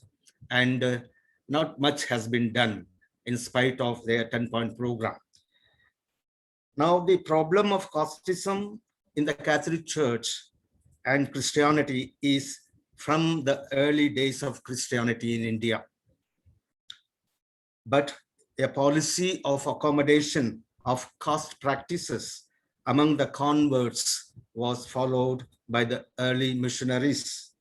And not much has been done in spite of their 10-point program. Now, the problem of casteism in the Catholic Church and Christianity is from the early days of Christianity in India. But a policy of accommodation of caste practices among the converts was followed by the early missionaries.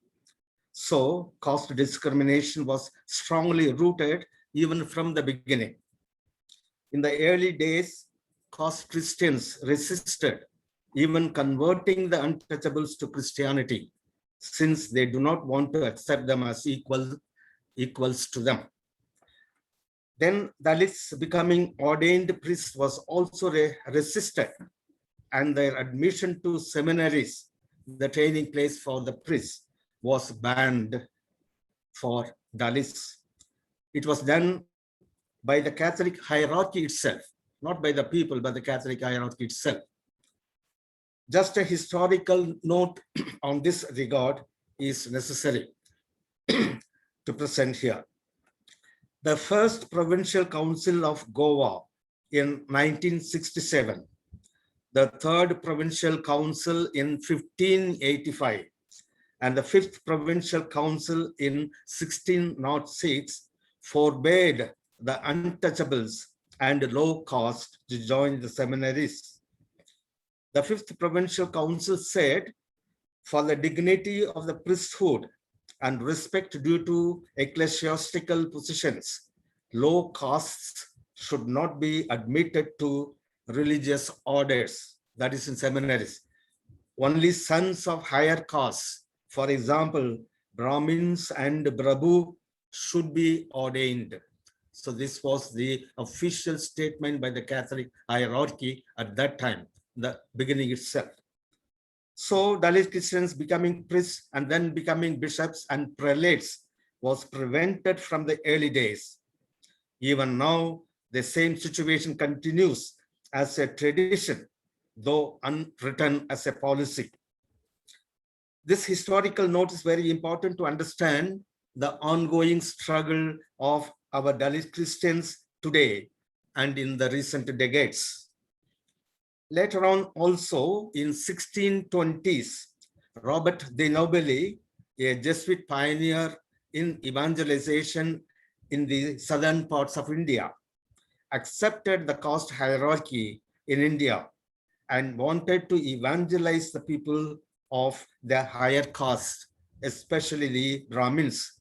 So caste discrimination was strongly rooted even from the beginning. In the early days, caste Christians resisted even converting the untouchables to Christianity, since they do not want to accept them as equals to them. Then Dalits becoming ordained priests was also resisted, and their admission to seminaries, the training place for the priests, was banned for Dalits. It was done by the Catholic hierarchy itself, not by the people, but the Catholic hierarchy itself. Just a historical note on this regard is necessary to present here. The first provincial council of Goa in 1967, the third provincial council in 1585, and the fifth provincial council in 1606 forbade the untouchables and low caste to join the seminaries. The fifth provincial council said, for the dignity of the priesthood and respect due to ecclesiastical positions, low castes should not be admitted to religious orders, that is in seminaries. Only sons of higher castes, for example, Brahmins and Brahbu, should be ordained. So this was the official statement by the Catholic hierarchy at that time, the beginning itself. So Dalit Christians becoming priests and then becoming bishops and prelates was prevented from the early days. Even now, the same situation continues as a tradition, though unwritten as a policy. This historical note is very important to understand the ongoing struggle of our Dalit Christians today and in the recent decades. Later on, also in 1620s, Robert de Nobili, a Jesuit pioneer in evangelization in the southern parts of India, accepted the caste hierarchy in India and wanted to evangelize the people of the higher caste, especially the Brahmins,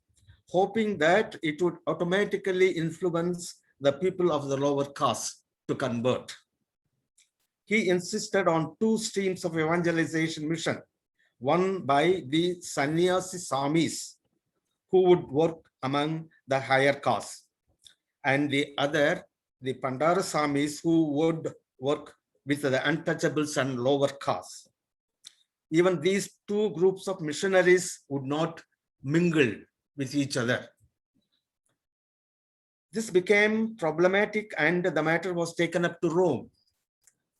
hoping that it would automatically influence the people of the lower caste to convert. He insisted on two streams of evangelization mission, one by the sannyasi samis who would work among the higher caste, and the other, the Pandara samis who would work with the untouchables and lower caste. Even these two groups of missionaries would not mingle with each other. This became problematic and the matter was taken up to Rome.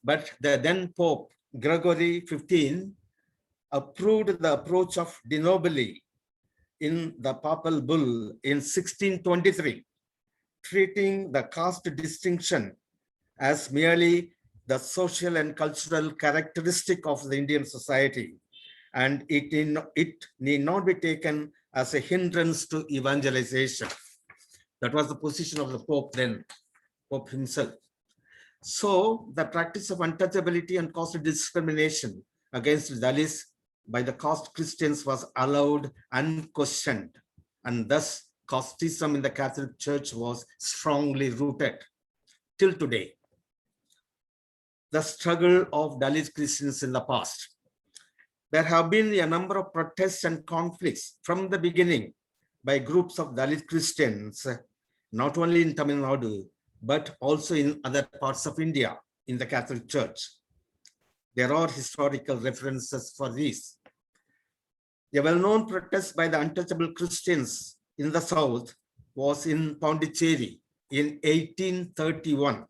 But the then Pope Gregory XV approved the approach of de Nobili in the papal bull in 1623, treating the caste distinction as merely the social and cultural characteristic of the Indian society, and it need not be taken as a hindrance to evangelization. That was the position of the Pope then, Pope himself. So the practice of untouchability and caste discrimination against Dalits by the caste Christians was allowed unquestioned, and thus casteism in the Catholic Church was strongly rooted till today. The struggle of Dalit Christians in the past. There have been a number of protests and conflicts from the beginning by groups of Dalit Christians, not only in Tamil Nadu, but also in other parts of India, in the Catholic Church. There are historical references for these. A well-known protest by the untouchable Christians in the South was in Pondicherry in 1831.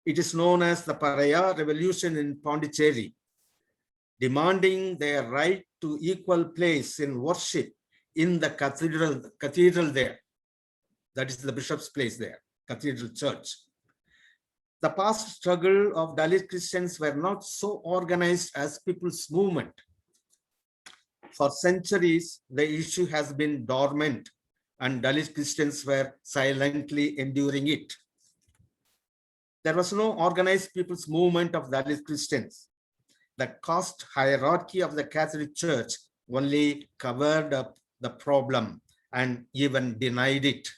It is known as the Paraya Revolution in Pondicherry, demanding their right to equal place in worship in the cathedral there. That is the bishop's place there, Cathedral Church. The past struggle of Dalit Christians were not so organized as people's movement. For centuries, the issue has been dormant and Dalit Christians were silently enduring it. There was no organized people's movement of Dalit Christians. The caste hierarchy of the Catholic Church only covered up the problem and even denied it.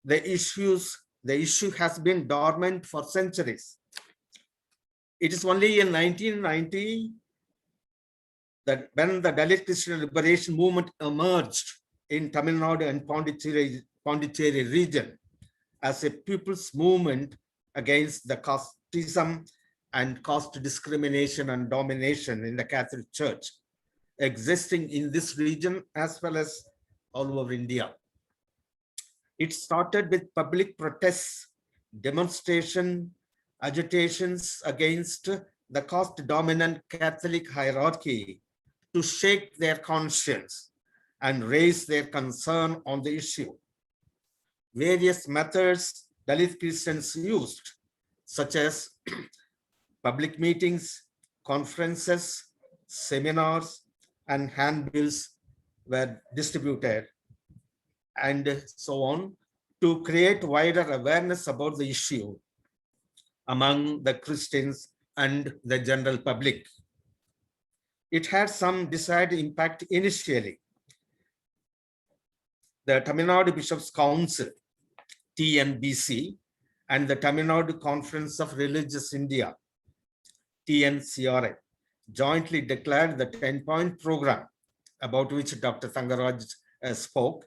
The issue has been dormant for centuries. It is only in 1990 that when the Dalit Christian liberation movement emerged in Tamil Nadu and Pondicherry region as a people's movement against the casteism and caste discrimination and domination in the Catholic Church existing in this region as well as all over India. It started with public protests, demonstration, agitations against the caste-dominant Catholic hierarchy to shake their conscience and raise their concern on the issue. Various methods Dalit Christians used, such as public meetings, conferences, seminars, and handbills were distributed, and so on, to create wider awareness about the issue among the Christians and the general public. It had some desired impact initially. The Tamil Nadu Bishops' Council, TNBC, and the Tamil Nadu Conference of Religious India, TNCRI, jointly declared the 10-point program, about which Dr. Thangaraj spoke,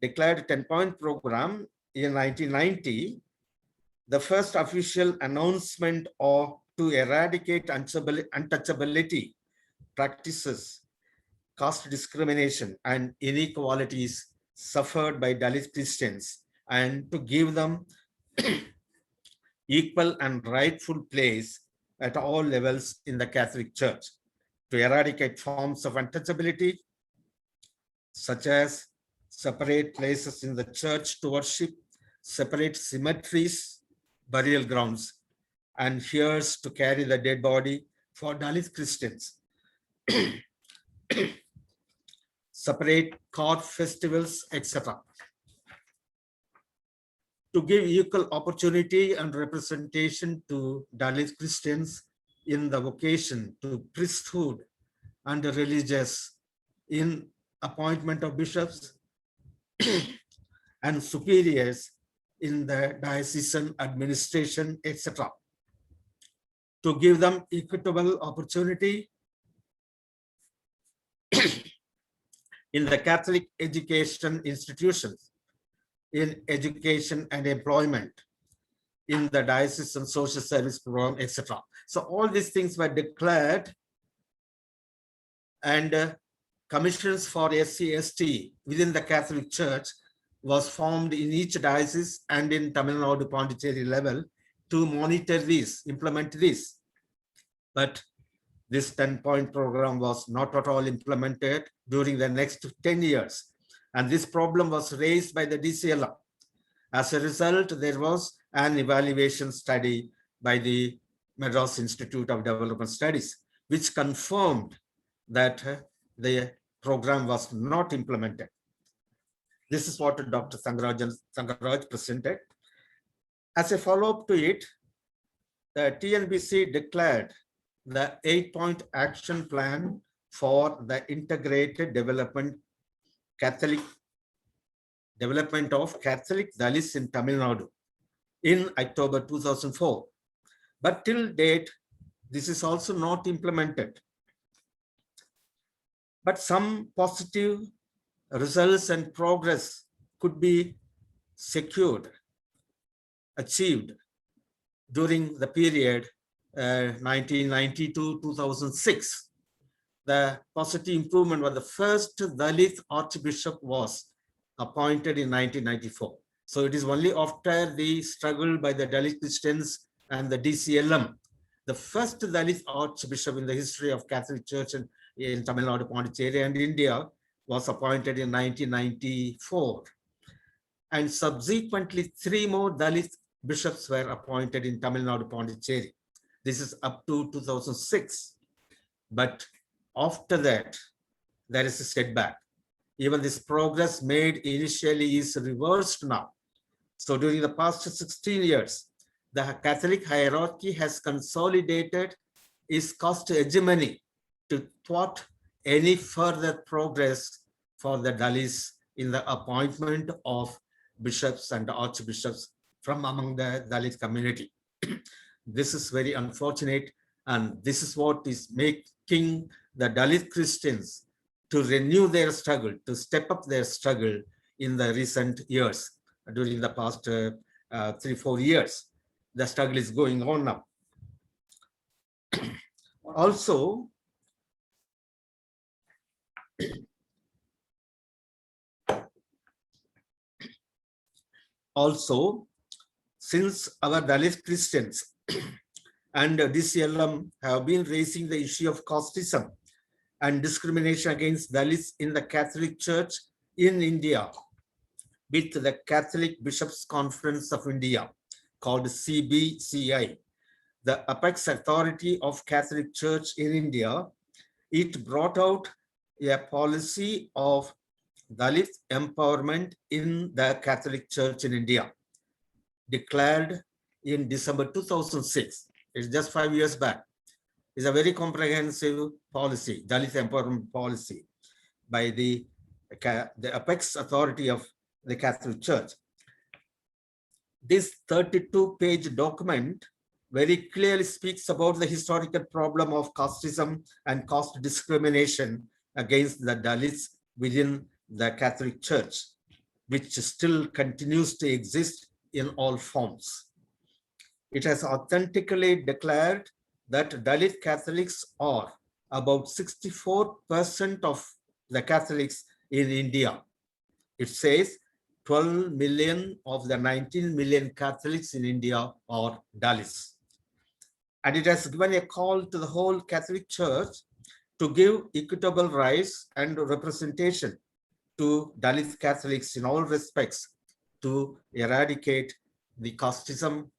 declared a 10-point program in 1990, the first official announcement to eradicate untouchability practices, caste discrimination, and inequalities suffered by Dalit Christians, and to give them equal and rightful place at all levels in the Catholic Church, to eradicate forms of untouchability, such as separate places in the church to worship, separate cemeteries, burial grounds, and hearse to carry the dead body for Dalit Christians, separate court festivals, etc. To give equal opportunity and representation to Dalit Christians in the vocation to priesthood and religious in appointment of bishops and superiors in the diocesan administration, etc. To give them equitable opportunity in the Catholic education institutions, in education and employment, in the diocesan social service program, etc. So all these things were declared, and commissions for SC/ST within the Catholic Church was formed in each diocese and in Tamil Nadu Pondicherry level to monitor this, implement this. But this 10-point program was not at all implemented during the next 10 years. And this problem was raised by the DCLM. As a result, there was an evaluation study by the Madras Institute of Development Studies, which confirmed that the program was not implemented. This is what Dr. Thangaraj presented. As a follow-up to it, the TNBC declared the 8-point action plan for the integrated development of Catholic Dalits in Tamil Nadu in October 2004. But till date, this is also not implemented. But some positive results and progress could be secured, achieved during the period 1990 to 2006. The positive improvement was the first Dalit Archbishop was appointed in 1994. So it is only after the struggle by the Dalit Christians and the DCLM, the first Dalit Archbishop in the history of Catholic Church in Tamil Nadu, Pondicherry, and India was appointed in 1994. And subsequently, 3 more Dalit bishops were appointed in Tamil Nadu, Pondicherry. This is up to 2006. But after that, there is a setback. Even this progress made initially is reversed now. So during the past 16 years, the Catholic hierarchy has consolidated its caste hegemony to thwart any further progress for the Dalits in the appointment of bishops and archbishops from among the Dalit community. This is very unfortunate, and this is what is making the Dalit Christians to renew their struggle, to step up their struggle in the recent years. During the past 3-4 years, the struggle is going on now. Also, since our Dalit Christians and DCLM have been raising the issue of casteism and discrimination against Dalits in the Catholic Church in India with the Catholic Bishops' Conference of India, called CBCI, the apex authority of Catholic Church in India, it brought out a policy of Dalit empowerment in the Catholic Church in India, declared in December 2006. It's just 5 years back. It's a very comprehensive policy, Dalit empowerment policy, by the apex authority of the Catholic Church. This 32-page document very clearly speaks about the historical problem of casteism and caste discrimination against the Dalits within the Catholic Church, which still continues to exist in all forms. It has authentically declared that Dalit Catholics are about 64% of the Catholics in India. It says 12 million of the 19 million Catholics in India are Dalits. And it has given a call to the whole Catholic Church to give equitable rights and representation to Dalit Catholics in all respects, to eradicate the casteism,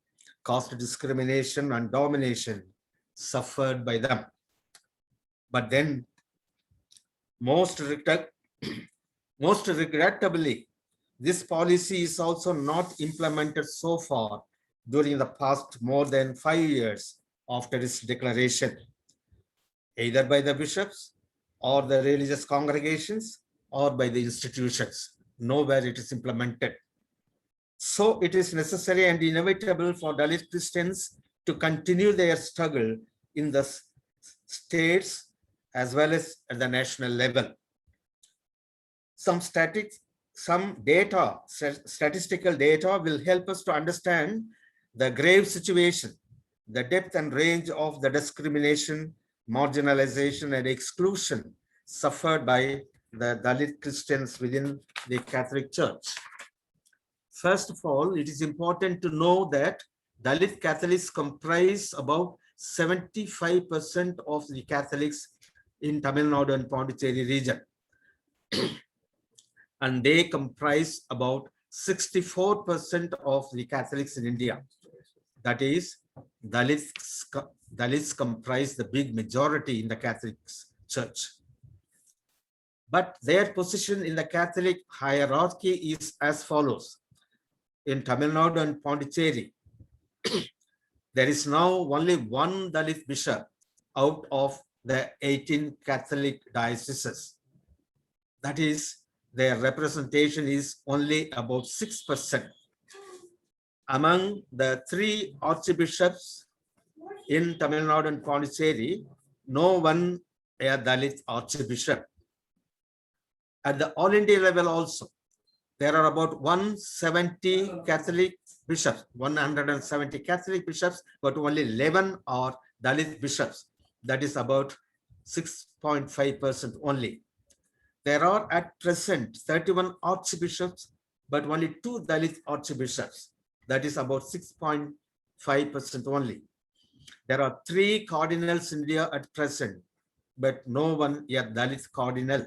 caste discrimination and domination suffered by them. But then, most regrettably, this policy is also not implemented so far during the past more than 5 years after its declaration, either by the bishops or the religious congregations or by the institutions. Nowhere it is implemented. So it is necessary and inevitable for Dalit Christians to continue their struggle in the states as well as at the national level. Some statistical data will help us to understand the grave situation, the depth and range of the discrimination, marginalization, and exclusion suffered by the Dalit Christians within the Catholic Church. First of all, it is important to know that Dalit Catholics comprise about 75% of the Catholics in Tamil Nadu and Pondicherry region. And they comprise about 64% of the Catholics in India. That is, Dalits comprise the big majority in the Catholic Church. But their position in the Catholic hierarchy is as follows. In Tamil Nadu and Pondicherry, there is now only one Dalit bishop out of the 18 Catholic dioceses. That is, their representation is only about 6%. Among the 3 archbishops in Tamil Nadu and Pondicherry, no one a Dalit archbishop. At the all India level also, there are about 170 Catholic bishops, 170 Catholic bishops, but only 11 are Dalit bishops. That is about 6.5% only. There are at present 31 archbishops, but only 2 Dalit archbishops. That is about 6.5% only. There are 3 cardinals in India at present, but no one yet Dalit cardinal.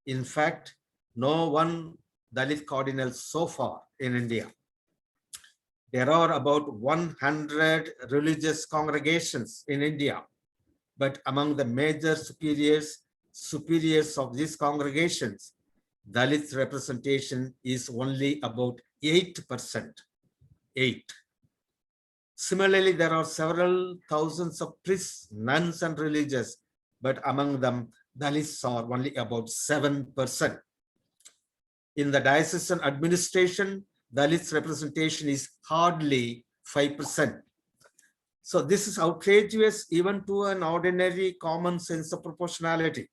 In fact, no one Dalit cardinal so far in India. There are about 100 religious congregations in India, but among the major superiors of these congregations, Dalit representation is only about 8%. 8. Similarly, there are several thousands of priests, nuns, and religious, but among them, Dalits are only about 7%. In the diocesan administration, Dalits representation is hardly 5%. So this is outrageous even to an ordinary common sense of proportionality.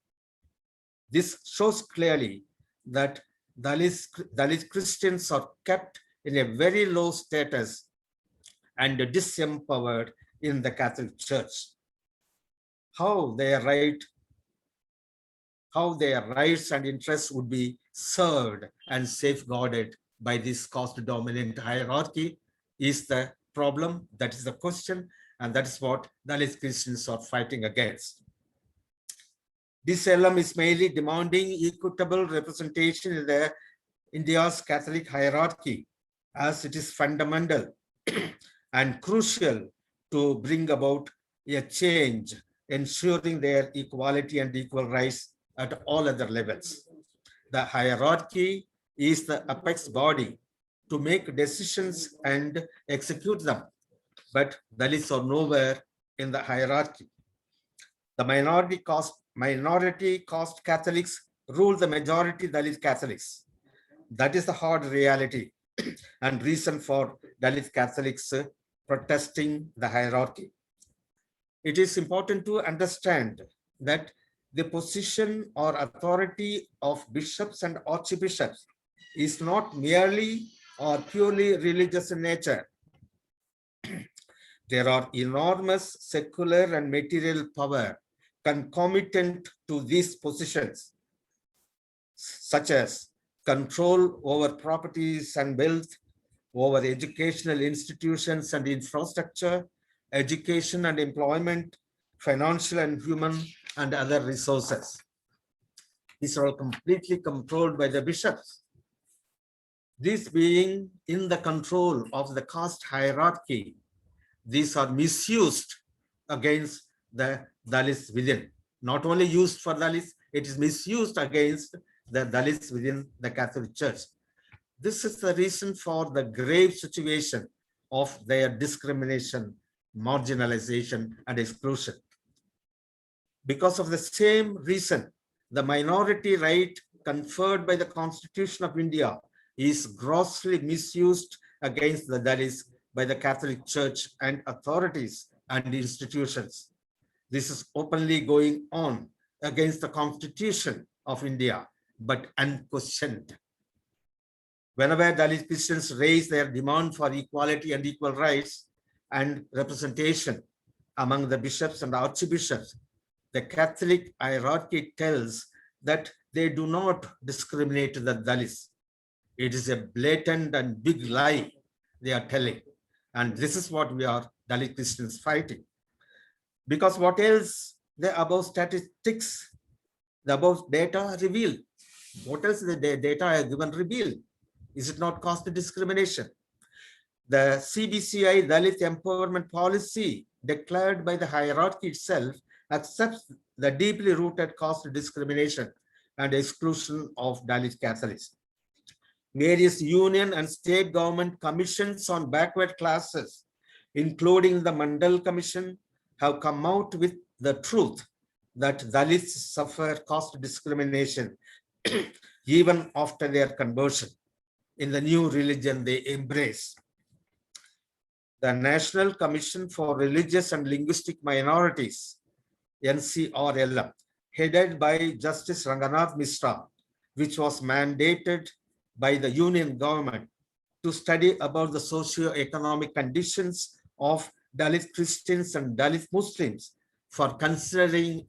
This shows clearly that Dalit Christians are kept in a very low status and disempowered in the Catholic Church. How their rights and interests would be served and safeguarded by this caste-dominant hierarchy is the problem. That is the question, and that is what Dalit Christians are fighting against. This LM is mainly demanding equitable representation in India's Catholic hierarchy, as it is fundamental and crucial to bring about a change, ensuring their equality and equal rights at all other levels. The hierarchy is the apex body to make decisions and execute them, but Dalits are nowhere in the hierarchy. The minority caste Catholics rule the majority Dalit Catholics. That is the hard reality and reason for Dalit Catholics protesting the hierarchy. It is important to understand that the position or authority of bishops and archbishops is not merely or purely religious in nature. There are enormous secular and material power concomitant to these positions, such as control over properties and wealth, over educational institutions and infrastructure, education and employment, financial and human and other resources. These are all completely controlled by the bishops. This being in the control of the caste hierarchy, these are misused against the Dalits within. Not only used for Dalits, it is misused against the Dalits within the Catholic Church. This is the reason for the grave situation of their discrimination, marginalization, and exclusion. Because of the same reason, the minority right conferred by the Constitution of India is grossly misused against the Dalits by the Catholic Church and authorities and institutions. This is openly going on against the Constitution of India, but unquestioned. Whenever Dalit Christians raise their demand for equality and equal rights and representation among the bishops and archbishops, the Catholic hierarchy tells that they do not discriminate the Dalits. It is a blatant and big lie they are telling. And this is what we are Dalit Christians fighting. Because what else the above statistics, the above data reveal? What else the data I have given reveal? Is it not caste discrimination? The CBCI Dalit empowerment policy declared by the hierarchy itself accepts the deeply rooted caste discrimination and exclusion of Dalit Catholics. Various union and state government commissions on backward classes, including the Mandal Commission, have come out with the truth that Dalits suffer caste discrimination even after their conversion in the new religion they embrace. The National Commission for Religious and Linguistic Minorities, NCRLM, headed by Justice Ranganath Mishra, which was mandated by the Union government to study about the socio-economic conditions of Dalit Christians and Dalit Muslims for considering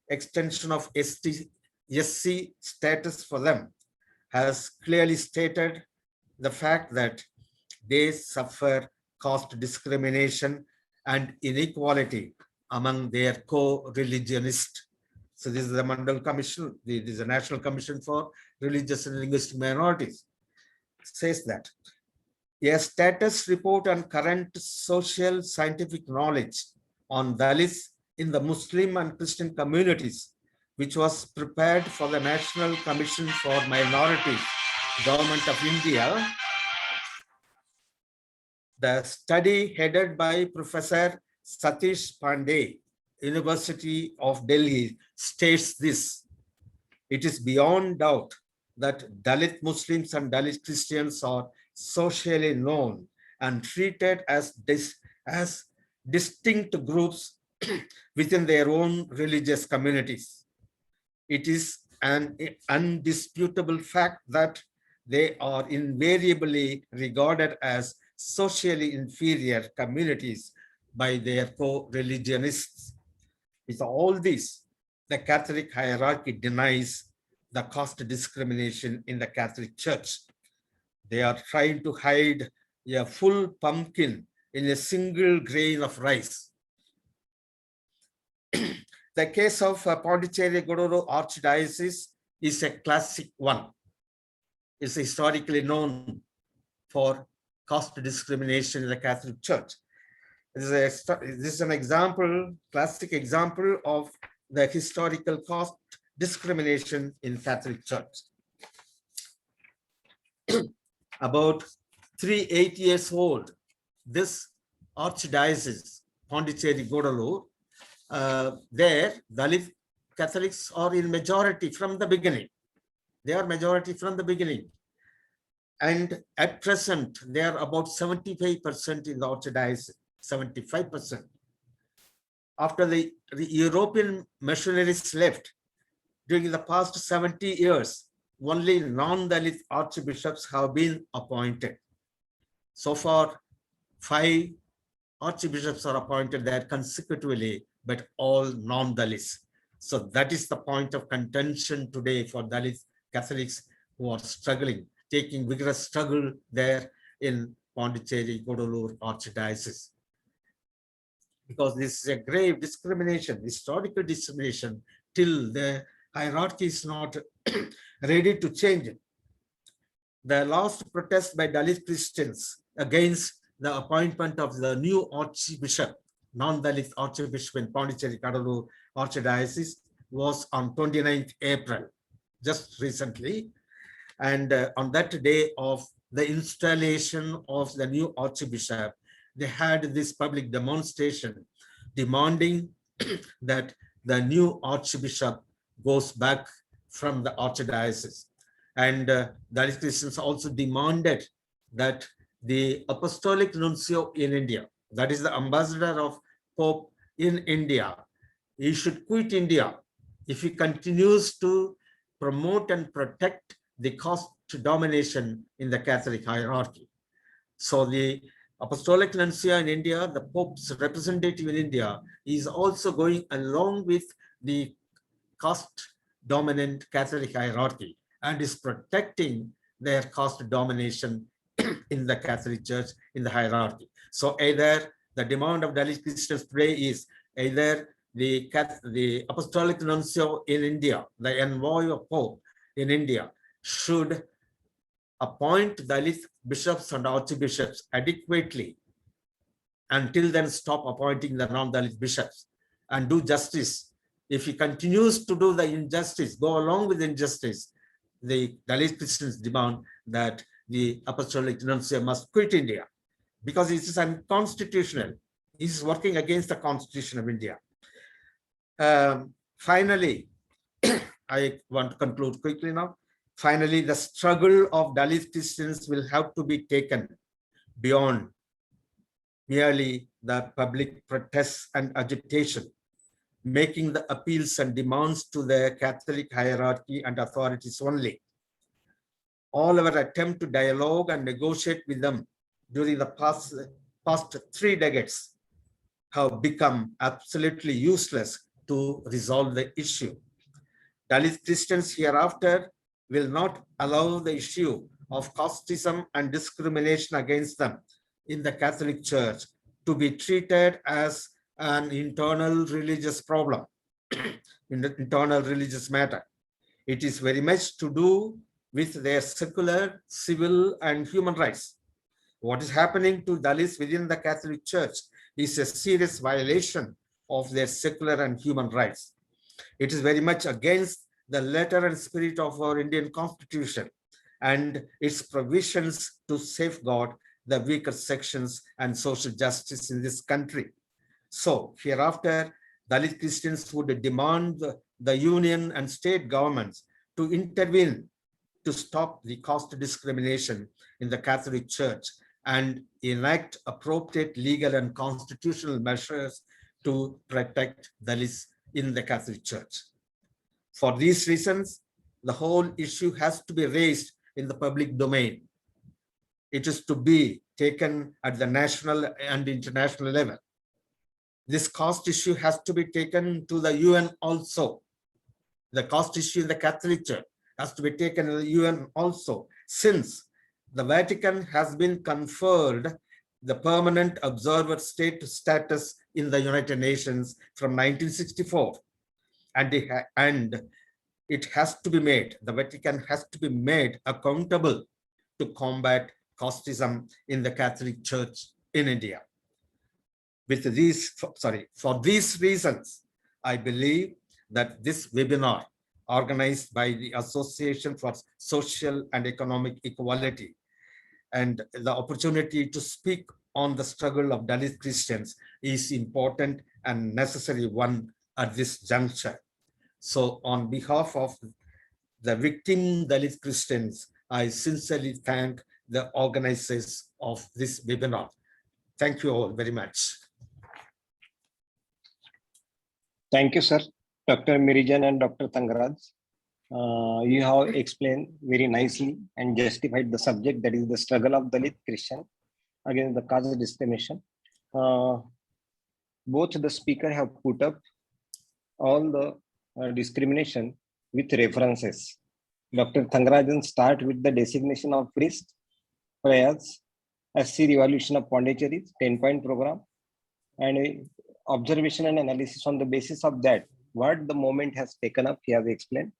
extension of SC status for them, has clearly stated the fact that they suffer caste discrimination and inequality among their co-religionists. So this is the Mandal Commission, this is the National Commission for Religious and Linguistic Minorities, says that a status report on current social scientific knowledge on Dalits in the Muslim and Christian communities, which was prepared for the National Commission for Minorities, Government of India. The study headed by Professor Satish Pandey, University of Delhi, states this: it is beyond doubt that Dalit Muslims and Dalit Christians are socially known and treated as distinct groups within their own religious communities. It is an undisputable fact that they are invariably regarded as socially inferior communities by their co-religionists. With all this, the Catholic hierarchy denies the caste discrimination in the Catholic Church. They are trying to hide a full pumpkin in a single grain of rice. The case of Pondicherry Godoro Archdiocese is a classic one. It's historically known for caste discrimination in the Catholic Church. This is an example, classic example of the historical caste discrimination in Catholic Church. About 380 years old, this archdiocese, Pondicherry Godalur, there Dalit Catholics are in majority from the beginning. They are majority from the beginning. And at present, they are about 75% in the archdiocese, 75%. After the European missionaries left, during the past 70 years, only non-Dalit archbishops have been appointed. So far, 5 archbishops are appointed there consecutively, but all non-Dalits. So that is the point of contention today for Dalit Catholics who are struggling, taking vigorous struggle there in Pondicherry Godalur Archdiocese. Because this is a grave discrimination, historical discrimination, till the hierarchy is not ready to change it. The last protest by Dalit Christians against the appointment of the new archbishop, non-Dalit archbishop in Pondicherry Godalur Archdiocese, was on 29th April, just recently. And on that day of the installation of the new archbishop, they had this public demonstration demanding that the new archbishop goes back from the archdiocese. And Dalit Christians also demanded that the apostolic nuncio in India, that is the ambassador of Pope in India, he should quit India if he continues to promote and protect the caste domination in the Catholic hierarchy. So the apostolic nuncio in India, the Pope's representative in India, is also going along with the caste dominant Catholic hierarchy and is protecting their caste domination in the Catholic Church, in the hierarchy. So either the demand of Dalit Christians today is either the apostolic nuncio in India, the envoy of Pope in India, should appoint Dalit bishops and archbishops adequately, until then stop appointing the non-Dalit bishops and do justice. If he continues to do the injustice, go along with injustice, the Dalit Christians demand that the apostolic nuncio must quit India, because it is unconstitutional. He is working against the Constitution of India. Finally, I want to conclude quickly now. Finally, the struggle of Dalit Christians will have to be taken beyond merely the public protests and agitation, making the appeals and demands to the Catholic hierarchy and authorities only. All our attempt to dialogue and negotiate with them during the past 3 decades have become absolutely useless to resolve the issue. Dalit Christians hereafter will not allow the issue of casteism and discrimination against them in the Catholic Church to be treated as an internal religious problem, in the internal religious matter. It is very much to do with their secular, civil, and human rights. What is happening to Dalits within the Catholic Church is a serious violation of their secular and human rights. It is very much against the letter and spirit of our Indian Constitution and its provisions to safeguard the weaker sections and social justice in this country. So hereafter, Dalit Christians would demand the union and state governments to intervene to stop the caste discrimination in the Catholic Church and enact appropriate legal and constitutional measures to protect Dalits in the Catholic Church. For these reasons, the whole issue has to be raised in the public domain. It is to be taken at the national and international level. This caste issue has to be taken to the UN also. The caste issue in the Catholic Church has to be taken to the UN also, since the Vatican has been conferred the permanent observer status in the United Nations from 1964. And it has to be made, the Vatican has to be made accountable to combat casteism in the Catholic Church in India. For these reasons, I believe that this webinar organized by the Association for Social and Economic Equality and the opportunity to speak on the struggle of Dalit Christians is important and necessary one at this juncture. So on behalf of the victim Dalit Christians, I sincerely thank the organizers of this webinar. Thank you all very much. Thank you, sir. Dr. Mary and Dr. Thangaraj. You have explained very nicely and justified the subject, that is the struggle of Dalit Christian against the caste discrimination. Both the speaker have put up all the discrimination with references. Dr. Thangarajan start with the designation of priest, prayers, ASEE revolution of Pondicherry, 10-point program, and observation and analysis. On the basis of that, what the movement has taken up, he has explained.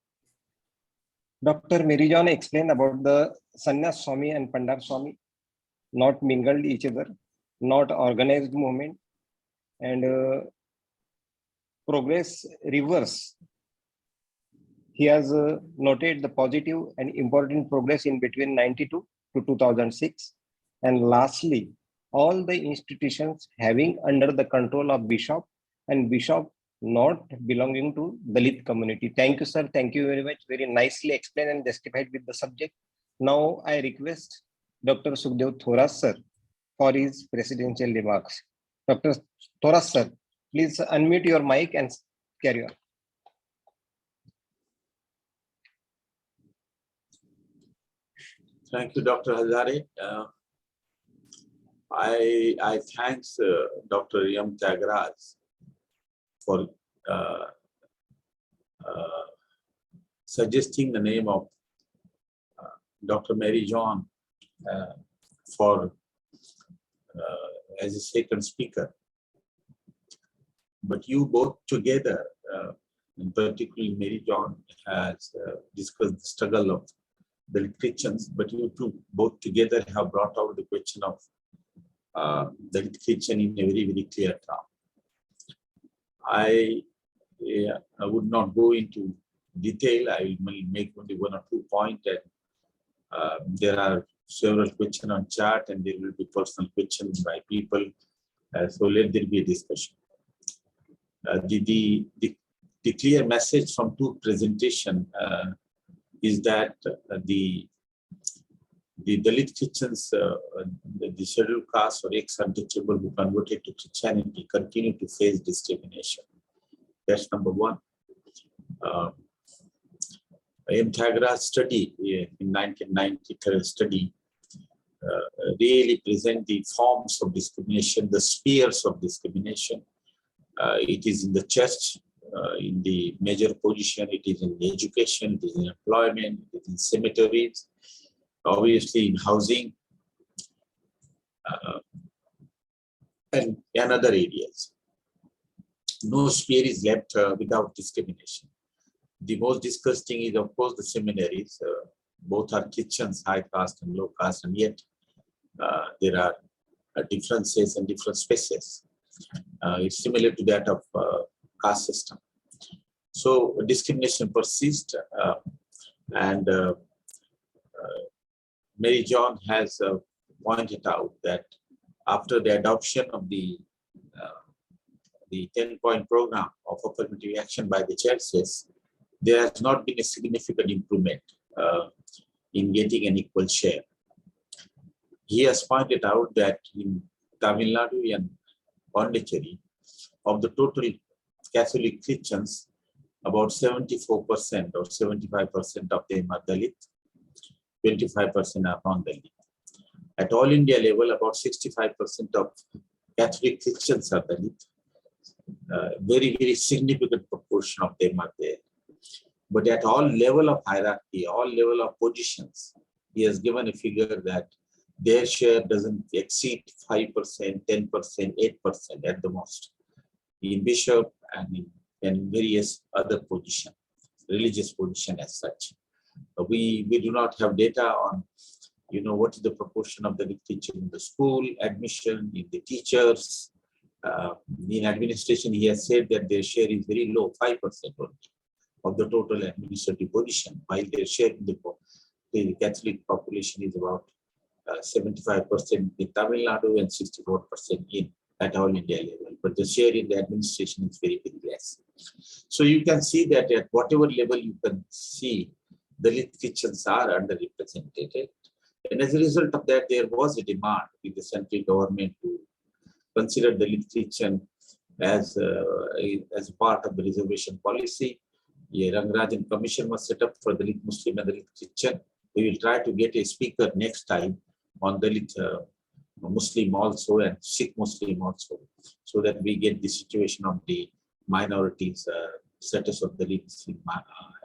Dr. Mary explained about the Sannyas Swami and Pandar Swami, not mingled each other, not organized movement, and progress reverse. He has noted the positive and important progress in between 92 to 2006. And lastly, all the institutions having under the control of bishop and bishop not belonging to Dalit community. Thank you, sir. Thank you very much. Very nicely explained and justified with the subject. Now I request Dr. Sukhadeo Thorat, sir, for his presidential remarks. Dr. Thorat, sir, please unmute your mic and carry on. Thank you, Dr. Hazare. I thanks Dr. Thangaraj for suggesting the name of Dr. Mary for as a second speaker. But you both together, in particular Mary has discussed the struggle of the Christians, but you two both together have brought out the question of the Christian in a very, very clear term. I would not go into detail. I will make only one or two points. And there are several questions on chat, and there will be personal questions by people. So let there be a discussion. The clear message from two presentation is that the Dalit Christians, the scheduled caste or ex-untouchable who converted to Christianity, continue to face discrimination. That's number one. Thangaraj study in 1993 study really present the forms of discrimination, the spheres of discrimination. It is in the church, in the major position, it is in education, it is in employment, it is in cemeteries, obviously in housing, and other areas. No sphere is left without discrimination. The most disgusting is, of course, the seminaries. Both are Christians, high caste and low caste, and yet there are differences and different spaces. It's similar to that of caste system. So discrimination persists, and Mary has pointed out that after the adoption of the 10-point program of affirmative action by the churches, there has not been a significant improvement. in getting an equal share. He has pointed out that in Tamil Nadu and Pondicherry, of the total Catholic Christians, about 74% or 75% of them are Dalit, 25% are non-Dalit. At all India level, about 65% of Catholic Christians are Dalit. Very, very significant proportion of them are there. But at all level of hierarchy, all level of positions, he has given a figure that their share doesn't exceed 5%, 10%, 8% at the most in bishop and in various other positions, religious position as such. We do not have data on, what is the proportion of the teacher in the school, admission, in the teachers. In administration, he has said that their share is very low, 5% only of the total administrative position, while their share in the Catholic population is about 75% in Tamil Nadu and 64% at all India level. But the share in the administration is very, very less. So you can see that at whatever level you can see, Dalit Christians are underrepresented. And as a result of that, there was a demand with the central government to consider Dalit Christian as part of the reservation policy. A Rangarajan Commission was set up for Dalit Muslim and Dalit Christian. We will try to get a speaker next time on Dalit Muslim also and Sikh Muslim also, so that we get the situation of the minorities, status of Dalit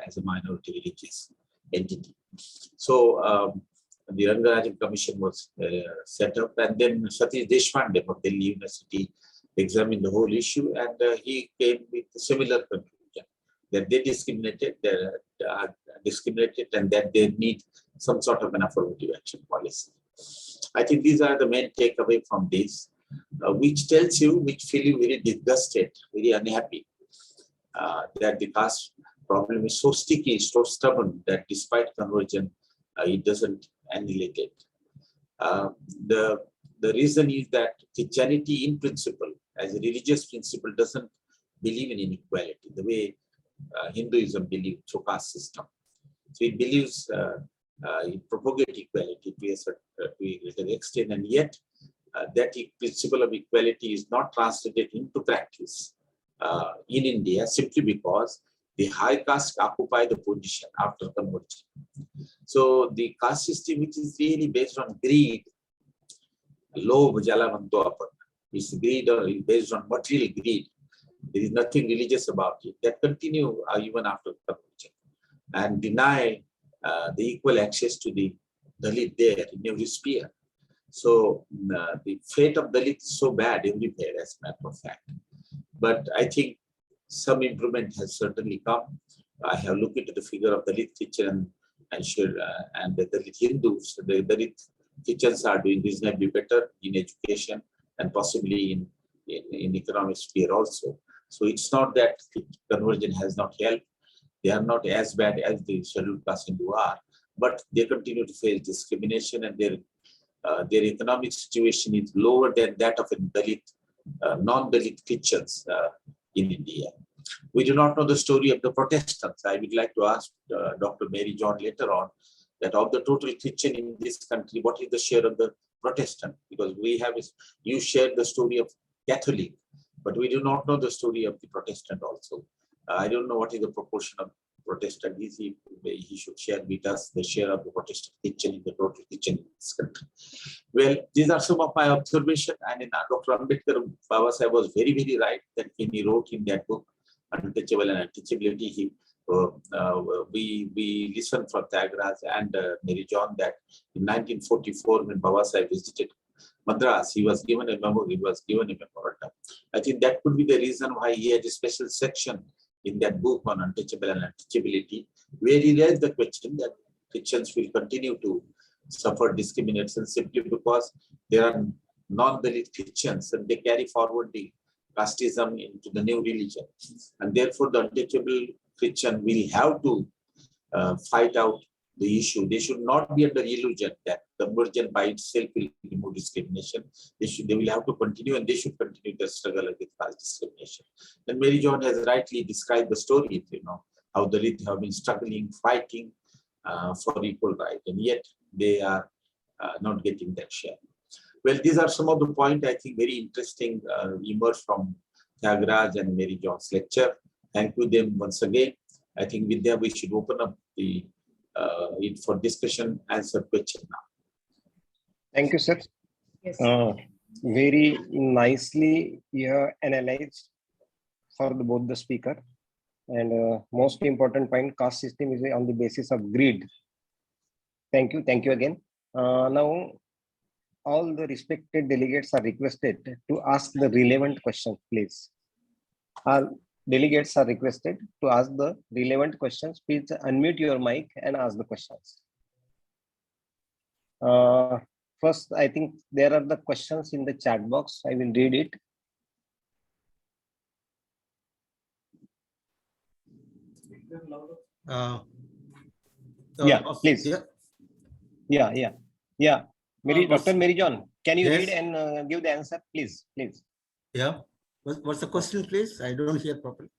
as a minority religious entity. So the Rangarajan Commission was set up, and then Satish Deshpande of Delhi University examined the whole issue, and he came with a similar conclusion that they discriminated, and that they need some sort of an affirmative action policy. I think these are the main takeaway from this, which feel you very disgusted, very unhappy, that the caste problem is so sticky, so stubborn that despite conversion, it doesn't annihilate it. The reason is that Christianity in principle, as a religious principle, doesn't believe in inequality the way Hinduism believes through caste system. So it believes in propagate equality to a greater extent, and yet that principle of equality is not translated into practice in India simply because the high caste occupy the position after conversion. So the caste system, which is really based on greed, lobh jalavanto apan, is greed or based on material greed. There is nothing religious about it. That continue even after conversion and deny the equal access to the Dalit there in every sphere. So the fate of Dalit is so bad everywhere, as a matter of fact. But I think some improvement has certainly come. I have looked into the figure of Dalit Christian and the Dalit Hindus. The Dalit Christians are doing reasonably better in education and possibly in economic sphere also. So it's not that conversion has not helped. They are not as bad as the scheduled caste Hindu are, but they continue to face discrimination, and their economic situation is lower than that of a Dalit, non-Dalit Christians in India. We do not know the story of the Protestants. I would like to ask Dr. Mary John later on that of the total Christian in this country, what is the share of the Protestant? Because you shared the story of Catholic, but we do not know the story of the Protestant also. I don't know what is the proportion of Protestant. He should share with us the share of the Protestant Christian in the total Christian in this country. Well, these are some of my observations. And in Dr. Ambedkar, Baba Sahib was very, very right that when he wrote in that book, Untouchable and Untouchability, we listened from Thangaraj and Mary John that in 1944, when Baba Sahib visited Madras, he was given a memo, he was given a memorandum. I think that could be the reason why he had a special section in that book on untouchable and untouchability, where he raised the question that Christians will continue to suffer discrimination simply because they are non-Dalit Christians and they carry forward the casteism into the new religion. And therefore, the untouchable Christian will have to fight out the issue. They should not be under illusion that conversion by itself will remove discrimination. They will have to continue, and they should continue the struggle against caste discrimination. And Mary John has rightly described the story, how the Dalit have been struggling, fighting, for equal right, and yet they are not getting that share. Well, these are some of the points I think very interesting emerged from Thangaraj and Mary John's lecture. Thank you them once again. I think with that we should open up the it for discussion, answer question now. Thank you, sir. Yes. Very nicely you have analyzed for both the speaker. And most important point, caste system is on the basis of greed. Thank you again. Now, all the respected delegates are requested to ask the relevant questions, please. All delegates are requested to ask the relevant questions. Please unmute your mic and ask the questions. First, I think there are the questions in the chat box. I will read it. Yeah, please. Yeah. Dr. Mary John, can you read and give the answer, please? Yeah. What's the question, please? I don't hear properly.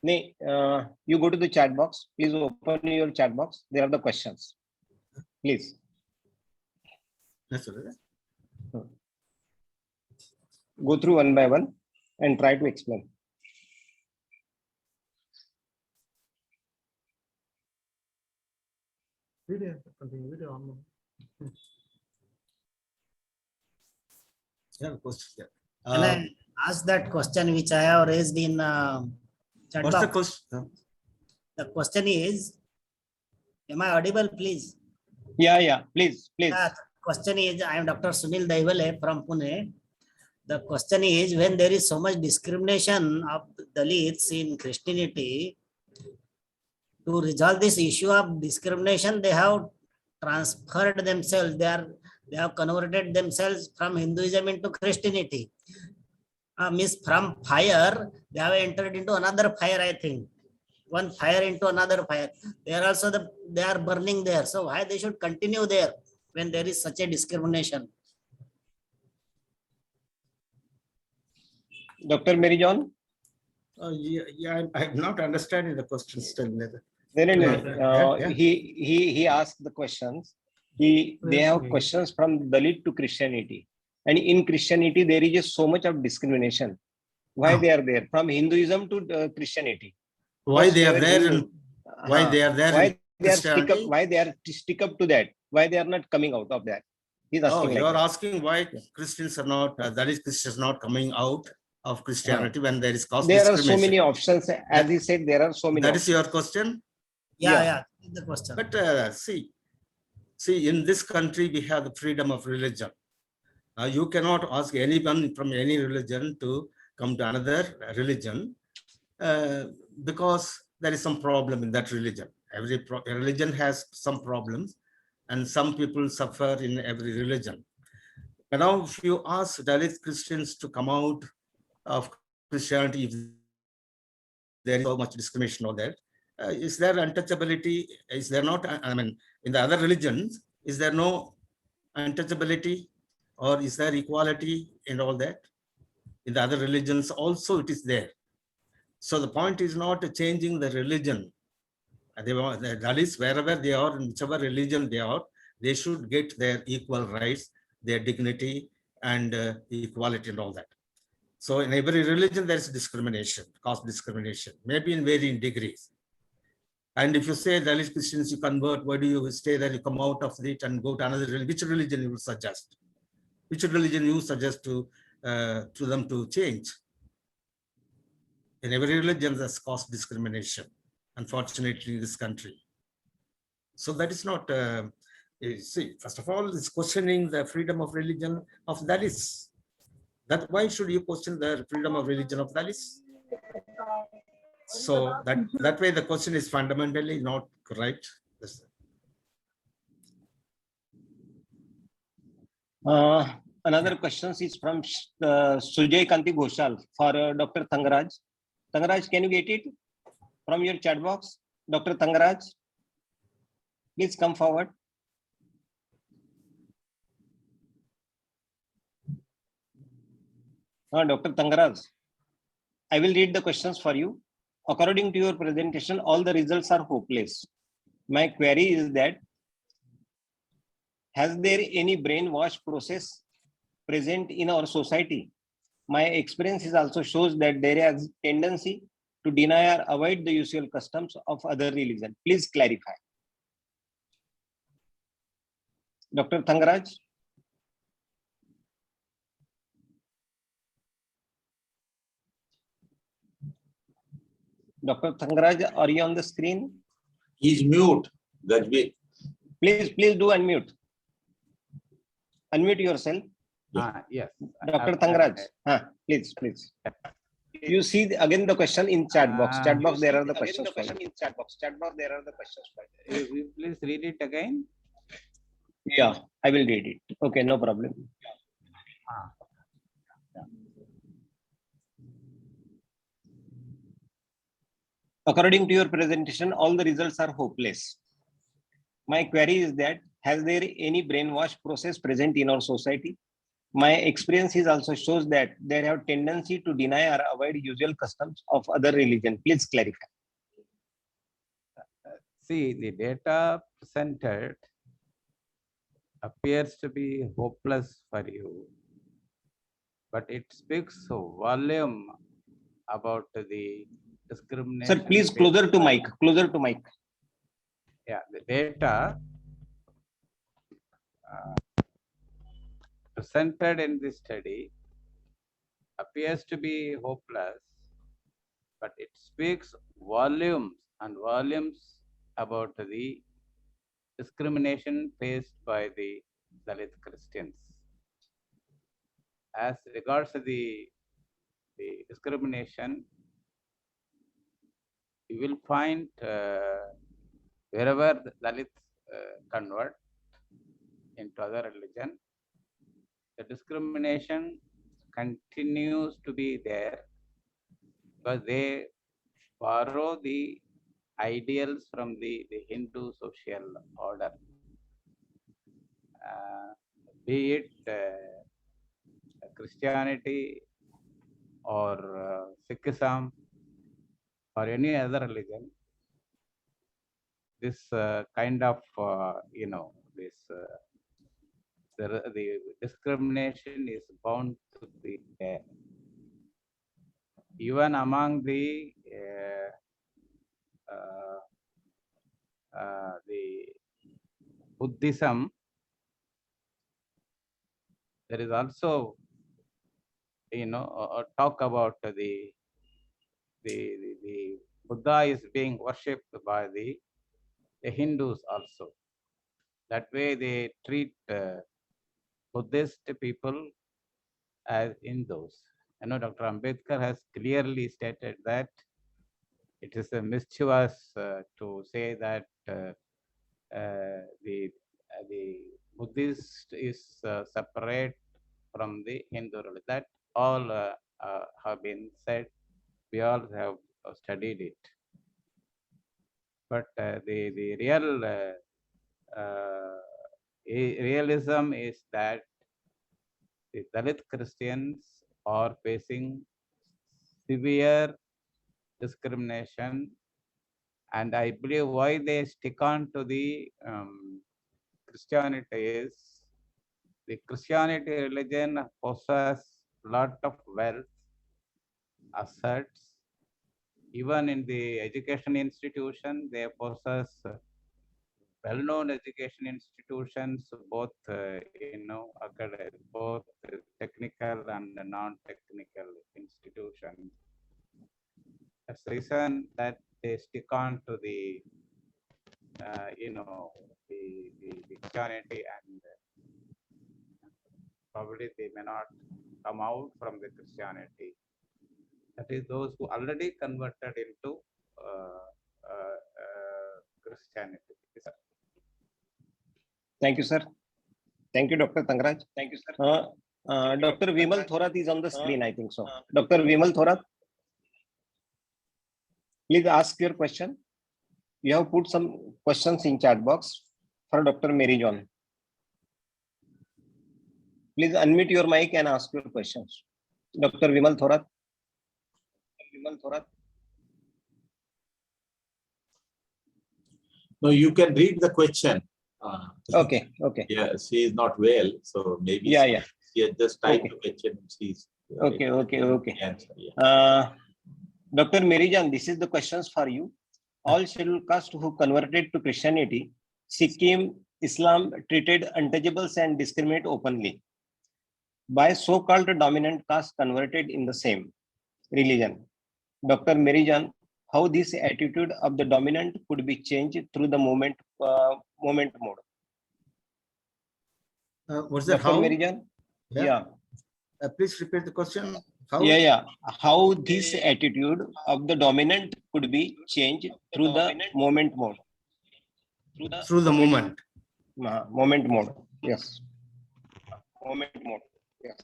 You go to the chat box. Please open your chat box. There are the questions. Please. That's all right. Go through one by one and try to explain. Yeah, question. Can I ask that question which I have raised in chat What's the box? question? The question is, am I audible, please? Yeah, please. Question is, I am Dr. Sunil Daivale from Pune. The question is, when there is so much discrimination of Dalits in Christianity, to resolve this issue of discrimination, they have transferred themselves. They have converted themselves from Hinduism into Christianity. Means from fire, they have entered into another fire, I think. One fire into another fire. They are also they are burning there. So why they should continue there when there is such a discrimination? Dr. Mary John? I'm not understanding the question still. He asked the questions. They have questions from Dalit to Christianity. And in Christianity, there is so much of discrimination. Why they are there? From Hinduism to Christianity. Why they are there? And why they are there? Why they are stick up to that? Why they are not coming out of that? He's asking. You are asking why Christians are not, Dalit Christians not coming out of Christianity when there is caste discrimination. There are so discrimination. many options. As he said, there are so many That options. is your question? Yeah, the question. But see, in this country, we have the freedom of religion. You cannot ask anyone from any religion to come to another religion because there is some problem in that religion. Every religion has some problems and some people suffer in every religion. And now if you ask Dalit Christians to come out of Christianity, if there is so much discrimination on that, is there untouchability? Is there not, in the other religions, is there no untouchability or is there equality and all that? In the other religions also it is there. So the point is not changing the religion. The Dalits, wherever they are, in whichever religion they are, they should get their equal rights, their dignity and equality and all that. So in every religion, there is discrimination, caste discrimination, maybe in varying degrees. And if you say Dalit Christians, you convert, why do you stay there? You come out of it and go to another religion. Which religion you will suggest? Which religion you suggest to them to change? In every religion, there's caste discrimination, unfortunately, in this country. So that is not, see, first of all, it's questioning the freedom of religion of Dalits. Why should you question the freedom of religion of Dalits? So that way the question is fundamentally not correct. Another question is from Sujay Kanti Ghoshal for Dr. Thangaraj. Thangaraj, can you get it from your chat box? Dr. Thangaraj, please come forward. Dr. Thangaraj, I will read the questions for you. According to your presentation, all the results are hopeless. My query is that, has there any brainwash process present in our society? My experience is also shows that there is tendency to deny or avoid the usual customs of other religion. Please clarify. Dr. Thangaraj. Dr. Thangaraj, are you on the screen? He's mute. That's big. Please do unmute. Unmute yourself. Yes. Dr. Thangaraj, please. You see again the question in chat box. Chat box, there are the questions. You please read it again. Yeah, I will read it. Okay, no problem. According to your presentation, all the results are hopeless. My query is that, has there any brainwash process present in our society? My experience is also shows that they have tendency to deny or avoid usual customs of other religion. Please clarify. See, the data presented appears to be hopeless for you, but it speaks volume about the discrimination. Sir, please closer to mic. Yeah, the data presented in this study appears to be hopeless, but it speaks volumes and volumes about the discrimination faced by the Dalit Christians. As regards to the discrimination, you will find wherever the Dalits convert into other religion, the discrimination continues to be there because they borrow the ideals from the Hindu social order, be it Christianity or Sikhism or any other religion. This kind of the discrimination is bound to be there. Even among the Buddhism, there is also talk about the Buddha is being worshipped by the Hindus also. That way they treat Buddhist people as Hindus. Dr. Ambedkar has clearly stated that it is a mischievous to say that the Buddhist is separate from the Hindu religion. That all have been said. We all have studied it. But the real realism is that the Dalit Christians are facing severe discrimination, and I believe why they stick on to the Christianity is the Christianity religion possesses a lot of wealth, assets. Even in the education institution, they possess well-known education institutions, both both technical and non-technical institutions. That's the reason that they stick on to the the Christianity, and probably they may not come out from the Christianity. That is those who already converted into Christianity. Thank you, sir. Thank you, Dr. Thangaraj. Thank you, sir. Dr. Vimal Thorat is on the screen, I think so. Dr. Vimal Thorat, please ask your question. You have put some questions in chat box for Dr. Mary John. Please unmute your mic and ask your questions. Dr. Vimal Thorat. No, you can read the question. Okay, okay. Yeah, she is not well, so maybe Yeah, she, yeah. she has just typed Okay. the question. She's Okay, okay, okay. answer, yeah. Dr. Mary Jan, this is the questions for you. All scheduled caste who converted to Christianity, Sikkim, Islam treated untouchables and discriminate openly. By so-called dominant caste converted in the same religion. Dr. Mary Jan, how this attitude of the dominant could be changed through the moment mode. What's that? Dr. How? Mary Jan? Yeah. Please repeat the question. How? Yeah. How this attitude of the dominant could be changed through the moment mode. Through the movement. Moment mode. Yes. Moment mode. Yes.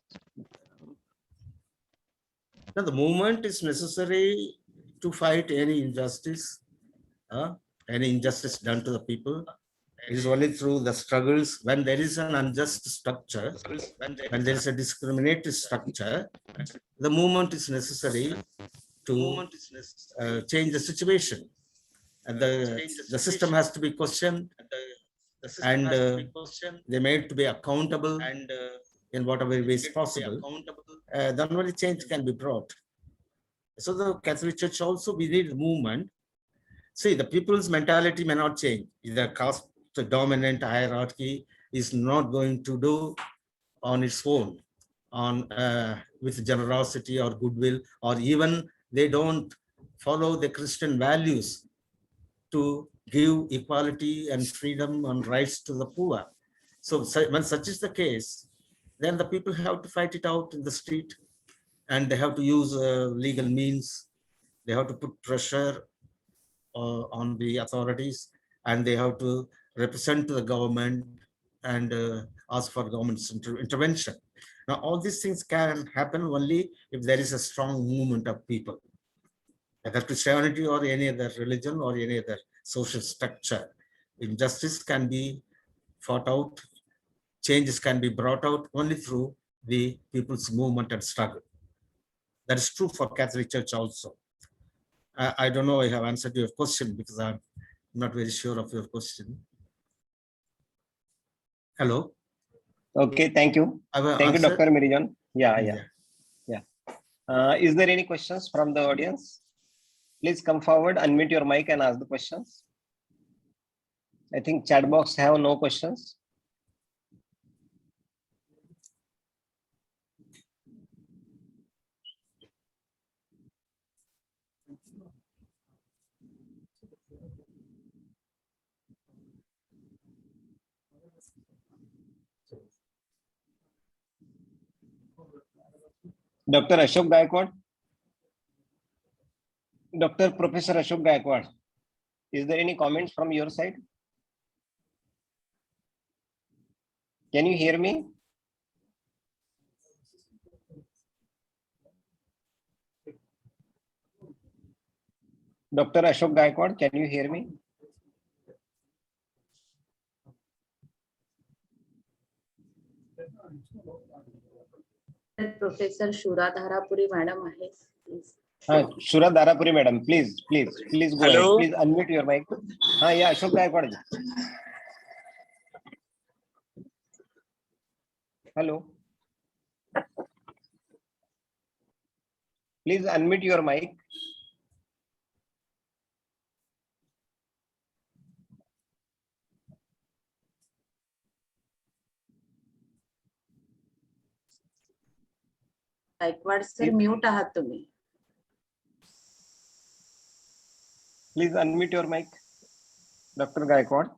Now, the movement is necessary to fight any injustice done to the people. It is only through the struggles when there is an unjust structure, when there is a discriminatory structure, the movement is necessary to change the situation. And the system has to be questioned, and they made to be accountable in whatever way is possible. Then only change can be brought. So the Catholic Church also, we need movement. See, the people's mentality may not change. The caste dominant hierarchy is not going to do on its own, with generosity or goodwill, or even they don't follow the Christian values to give equality and freedom and rights to the poor. So when such is the case, then the people have to fight it out in the street, and they have to use legal means. They have to put pressure on the authorities, and they have to represent to the government and ask for government's intervention. Now, all these things can happen only if there is a strong movement of people, whether Christianity or any other religion or any other social structure. Injustice can be fought out, changes can be brought out only through the people's movement and struggle. That is true for Catholic Church also. I don't know I have answered your question, because I'm not very sure of your question. Hello? Okay, thank you. Thank you, Dr. Mary Jan. Yeah. Is there any questions from the audience? Please come forward, unmute your mic and ask the questions. I think chat box have no questions. Dr. Ashok Gaikwad. Dr. Professor Ashok Gaikwad, is there any comments from your side? Can you hear me? Dr. Ashok Gaikwad, can you hear me? Professor Shura Dharapuri madam आहे. Shura Dharapuri madam, please go ahead. Please unmute your mic. Yeah, Ashok Gaikwad. Hello. Please unmute your mic. Gaikwad sir mute आहात तुम्ही. Please unmute your mic, Dr. Gaikwad.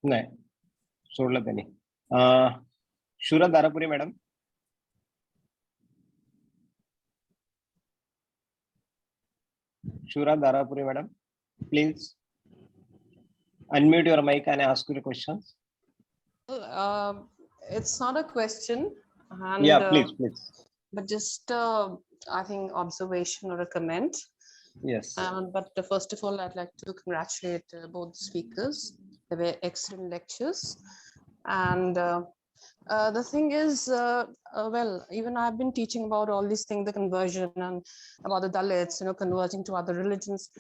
नाही, सोडलं त्यांनी. Shura Darapuri madam. Shura Dharapuri madam, please unmute your mic and ask your questions. It's not a question. And, yeah, please. But just I think observation or a comment. Yes. But first of all, I'd like to congratulate both speakers. They were excellent lectures. And the thing is, well, even I've been teaching about all these things, the conversion and about the Dalits, converting to other religions.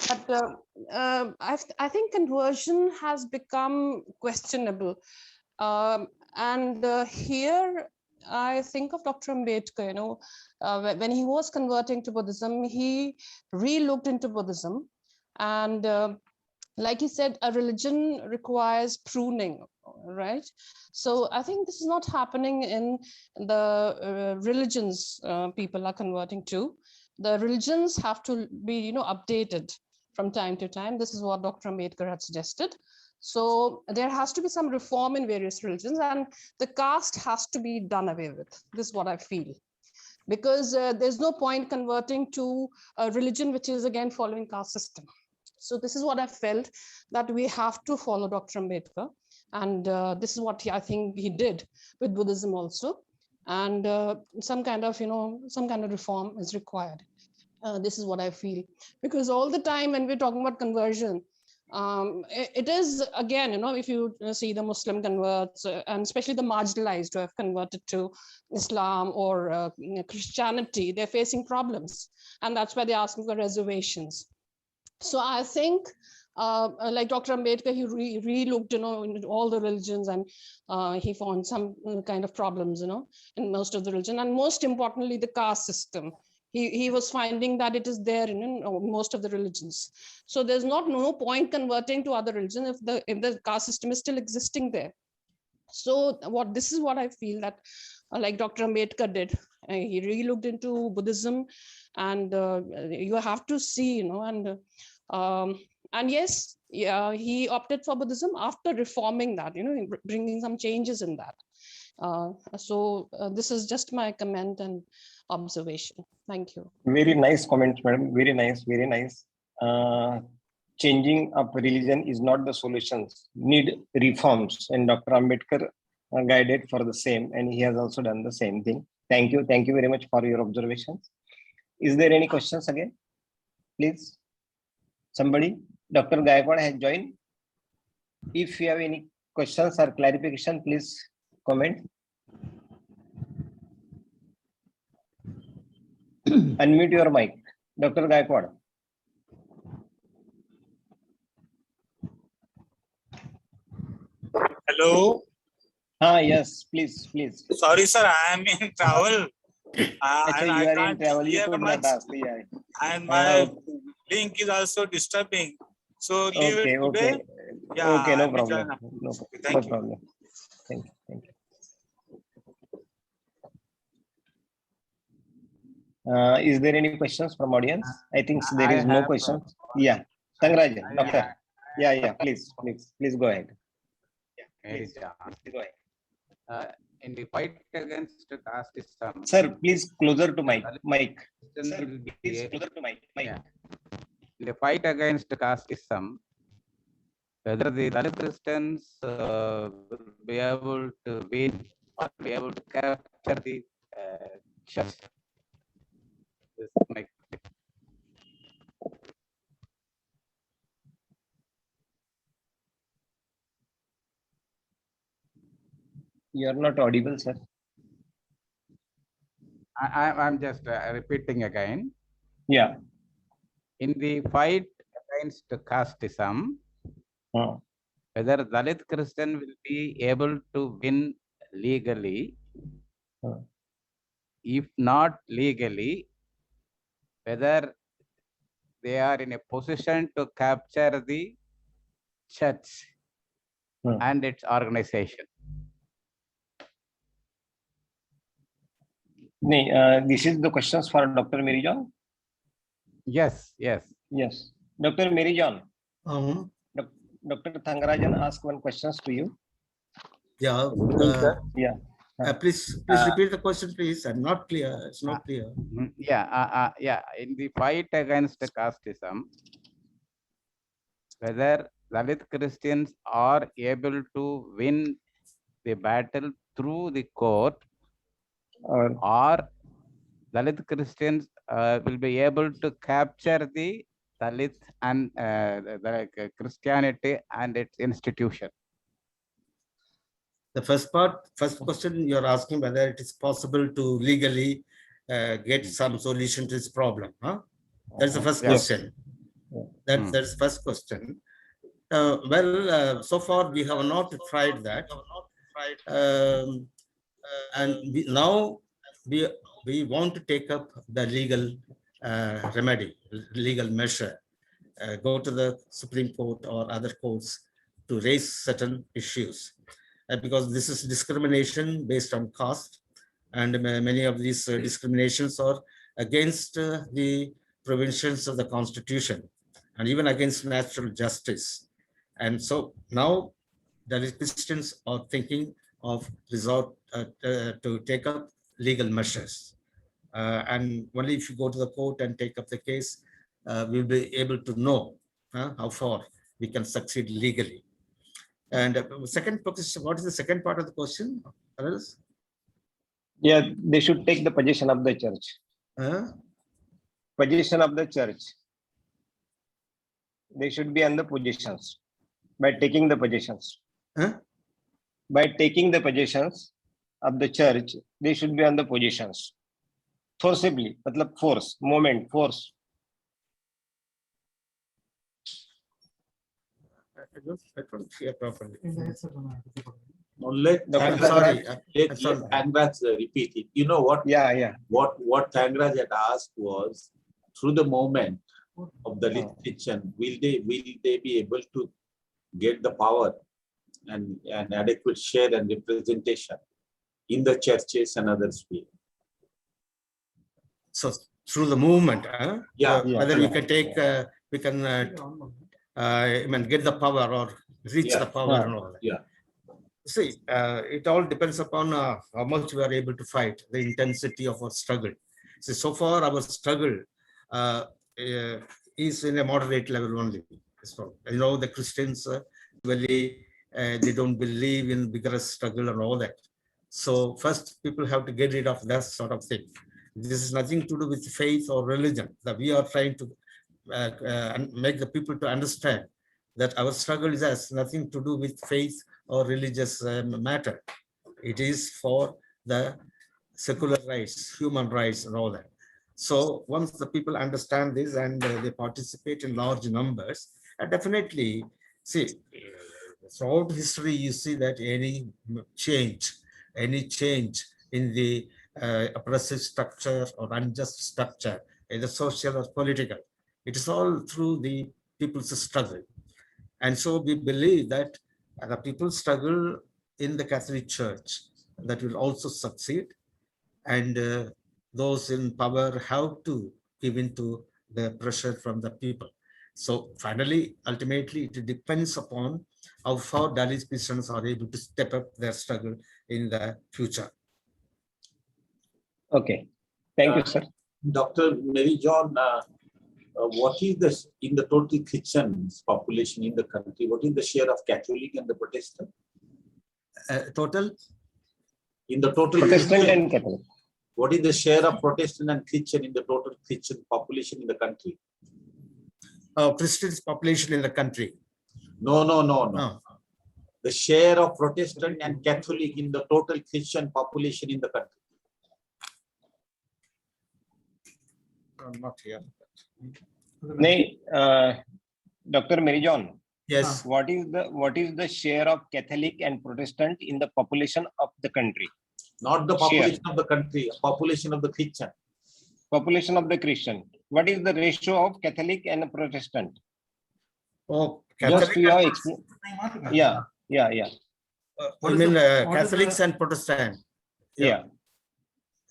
But I think conversion has become questionable. And here I think of Dr. Ambedkar, when he was converting to Buddhism, he re-looked into Buddhism. And like he said, a religion requires pruning, right? So I think this is not happening in the religions people are converting to. The religions have to be, updated from time to time. This is what Dr. Ambedkar had suggested. So there has to be some reform in various religions, and the caste has to be done away with. This is what I feel. Because there's no point converting to a religion which is again following caste system. So this is what I felt, that we have to follow Dr. Ambedkar. And this is what I think he did with Buddhism also. And some kind of reform is required. This is what I feel. Because all the time when we're talking about conversion, it is, again, if you see the Muslim converts, and especially the marginalized who have converted to Islam or Christianity, they're facing problems. And that's why they're asking for reservations. So I think, like Dr. Ambedkar, he re-looked, in all the religions, and he found some kind of problems, in most of the religion, and most importantly, the caste system. He was finding that it is there in most of the religions. So there's no point converting to other religions if the caste system is still existing there. So this is what I feel, that like Dr. Ambedkar did. He really looked into Buddhism, and you have to see, and yes, yeah, he opted for Buddhism after reforming that, bringing some changes in that. So this is just my comment and observation. Thank you. Very nice comments, madam. Very nice, very nice. Changing of religion is not the solutions. Need reforms, and Dr. Ambedkar guided for the same, and he has also done the same thing. Thank you very much for your observations. Is there any questions again? Please, somebody. Dr. Gaikwad has joined. If you have any questions or clarification, please comment. Unmute your mic, Dr. Gaikwad. Hello. Yes, please. Sorry, sir, I am in travel. Actually, you are in travel. You could not ask. Yeah. And my link is also disturbing. So leave it today. Yeah, okay, no problem. No problem. Thank you. Is there any questions from audience? I think there is no questions. Yeah, Thangaraj, doctor. Yeah, please go ahead. Please go ahead. In the fight against casteism, sir, please closer to mic. Yeah. In the fight against casteism, whether the Dalit Christians will be able to win or be able to capture the church. This is my question. You are not audible, sir. I'm just repeating again. Yeah. In the fight against casteism, whether Dalit Christian will be able to win legally, if not legally, whether they are in a position to capture the church and its organization. This is the questions for Dr. Mary John. Yes. Dr. Mary John. Dr. Thangarajan asked one questions to you. Yeah. Please repeat the question, please. I'm not clear. It's not clear. Yeah. In the fight against casteism, whether Dalit Christians are able to win the battle through the court, or Dalit Christians will be able to capture the Dalit and the Christianity and its institution? The first question you're asking whether it is possible to legally get some solution to this problem. Huh? That's the first question. That's the first question. So far we have not tried that. And now we want to take up the legal remedy, legal measure, go to the Supreme Court or other courts to raise certain issues. Because this is discrimination based on caste, and many of these discriminations are against the provisions of the Constitution and even against natural justice. And so now the Christians are thinking of resort to take up legal measures. And only if you go to the court and take up the case, we'll be able to know how far we can succeed legally. And second question, what is the second part of the question? Yeah, they should take the position of the church. Position of the church. They should be on the positions by taking the positions. By taking the positions of the church, they should be on the positions. Forcibly, matlab force, moment, force. I don't hear properly. Let Thangaraj repeat it. You know what? Yeah. What Thangaraj had asked was, through the movement of the Dalit Christian, will they be able to get the power and an adequate share and representation in the churches and other spheres? So through the movement, whether we can take, we can get the power or reach the power and all that. Yeah. See, it all depends upon how much we are able to fight, the intensity of our struggle. See, so far our struggle is in a moderate level only. So, you know, the Christians really they don't believe in vigorous struggle and all that. So first, people have to get rid of that sort of thing. This is nothing to do with faith or religion. That we are trying to make the people to understand that our struggle has nothing to do with faith or religious matter. It is for the secular rights, human rights and all that. So once the people understand this and they participate in large numbers, definitely, see, throughout history, you see that any change in the oppressive structure or unjust structure, either social or political, it is all through the people's struggle. And so we believe that the people's struggle in the Catholic Church that will also succeed, and those in power have to give in to the pressure from the people. So finally, ultimately, it depends upon how far Dalit Christians are able to step up their struggle in the future. Okay, thank you, sir. Dr. Mary John, what is in the total Christians population in the country, what is the share of Catholic and the Protestant? Total? In the total Protestant and Catholic. What is the share of Protestant and Christian in the total Christian population in the country? Christian population in the country? No. The share of Protestant and Catholic in the total Christian population in the country. Not here. Dr. Mary John. Yes. What is the share of Catholic and Protestant in the population of the country? Not the population of the country, population of the Christian. Population of the Christian. What is the ratio of Catholic and Protestant? Oh, Catholic. Yeah. I mean Catholics and Protestants. Yeah.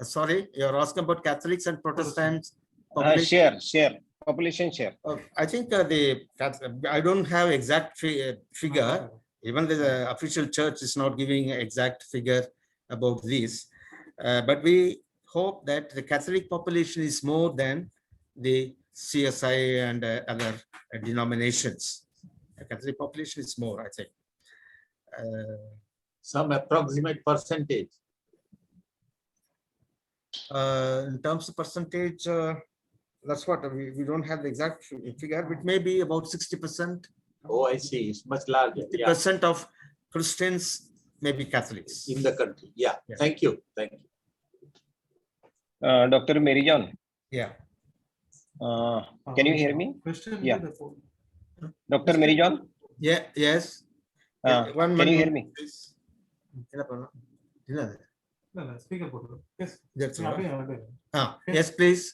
Sorry, you're asking about Catholics and Protestants. Share. Population share. I think I don't have exact figure. Even the official church is not giving exact figure about this. But we hope that the Catholic population is more than the CSI and other denominations. The Catholic population is more, I think. Some approximate percentage. In terms of percentage, That's what we don't have the exact figure. It may be about 60%. Oh, I see. It's much larger. 50% of Christians may be Catholics in the country. Yeah. Yeah. Thank you. Thank you. Dr. Mary John. Yeah. Can you hear me? Yeah. Dr. Mary John. Yeah. Yes. Can you hear me? Please. Yes, please.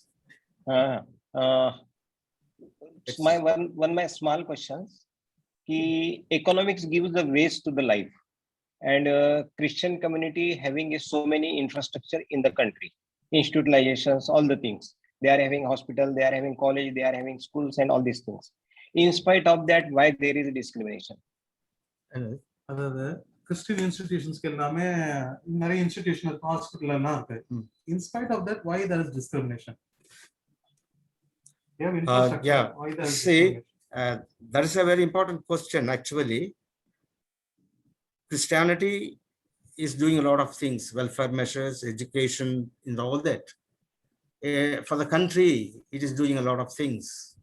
My small questions. Economics gives the ways to the life, and Christian community having so many infrastructure in the country, institutionalizations, all the things. They are having hospital, they are having college, they are having schools, and all these things. In spite of that, why there is discrimination? Christian institutions institutional hospital in spite of that, why there is discrimination? Yeah. See, that is a very important question. Actually, Christianity is doing a lot of things: welfare measures, education, and all that. For the country, it is doing a lot of things.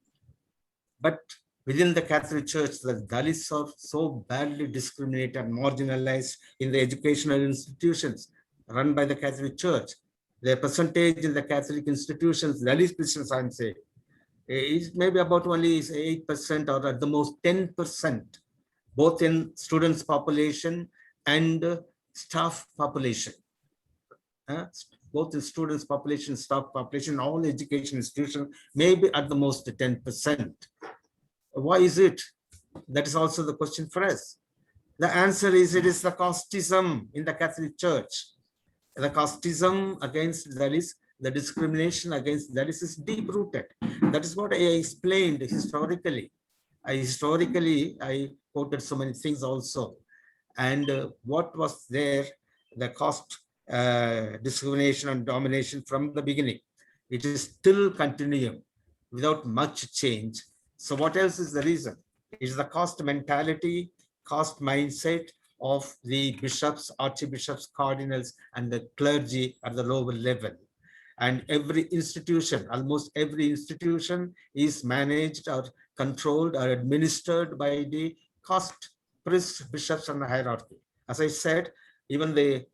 But within the Catholic Church, the Dalits are so badly discriminated and marginalized in the educational institutions run by the Catholic Church. The percentage in the Catholic institutions, Dalit Christians, I'm saying, is maybe about only 8% or at the most 10%, both in students population and staff population. Both in students population, staff population, all education institutions, maybe at the most 10%. Why is it? That is also the question for us. The answer is, it is the casteism in the Catholic Church. The casteism against Dalits, the discrimination against Dalits is deep-rooted. That is what I explained historically. I quoted so many things also. And what was there, the caste discrimination and domination from the beginning. It is still continuing without much change. So what else is the reason? It is the caste mentality, caste mindset of the bishops, archbishops, cardinals, and the clergy at the lower level. And every institution, almost every institution, is managed or controlled or administered by the caste priests, bishops, and the hierarchy. As I said, even the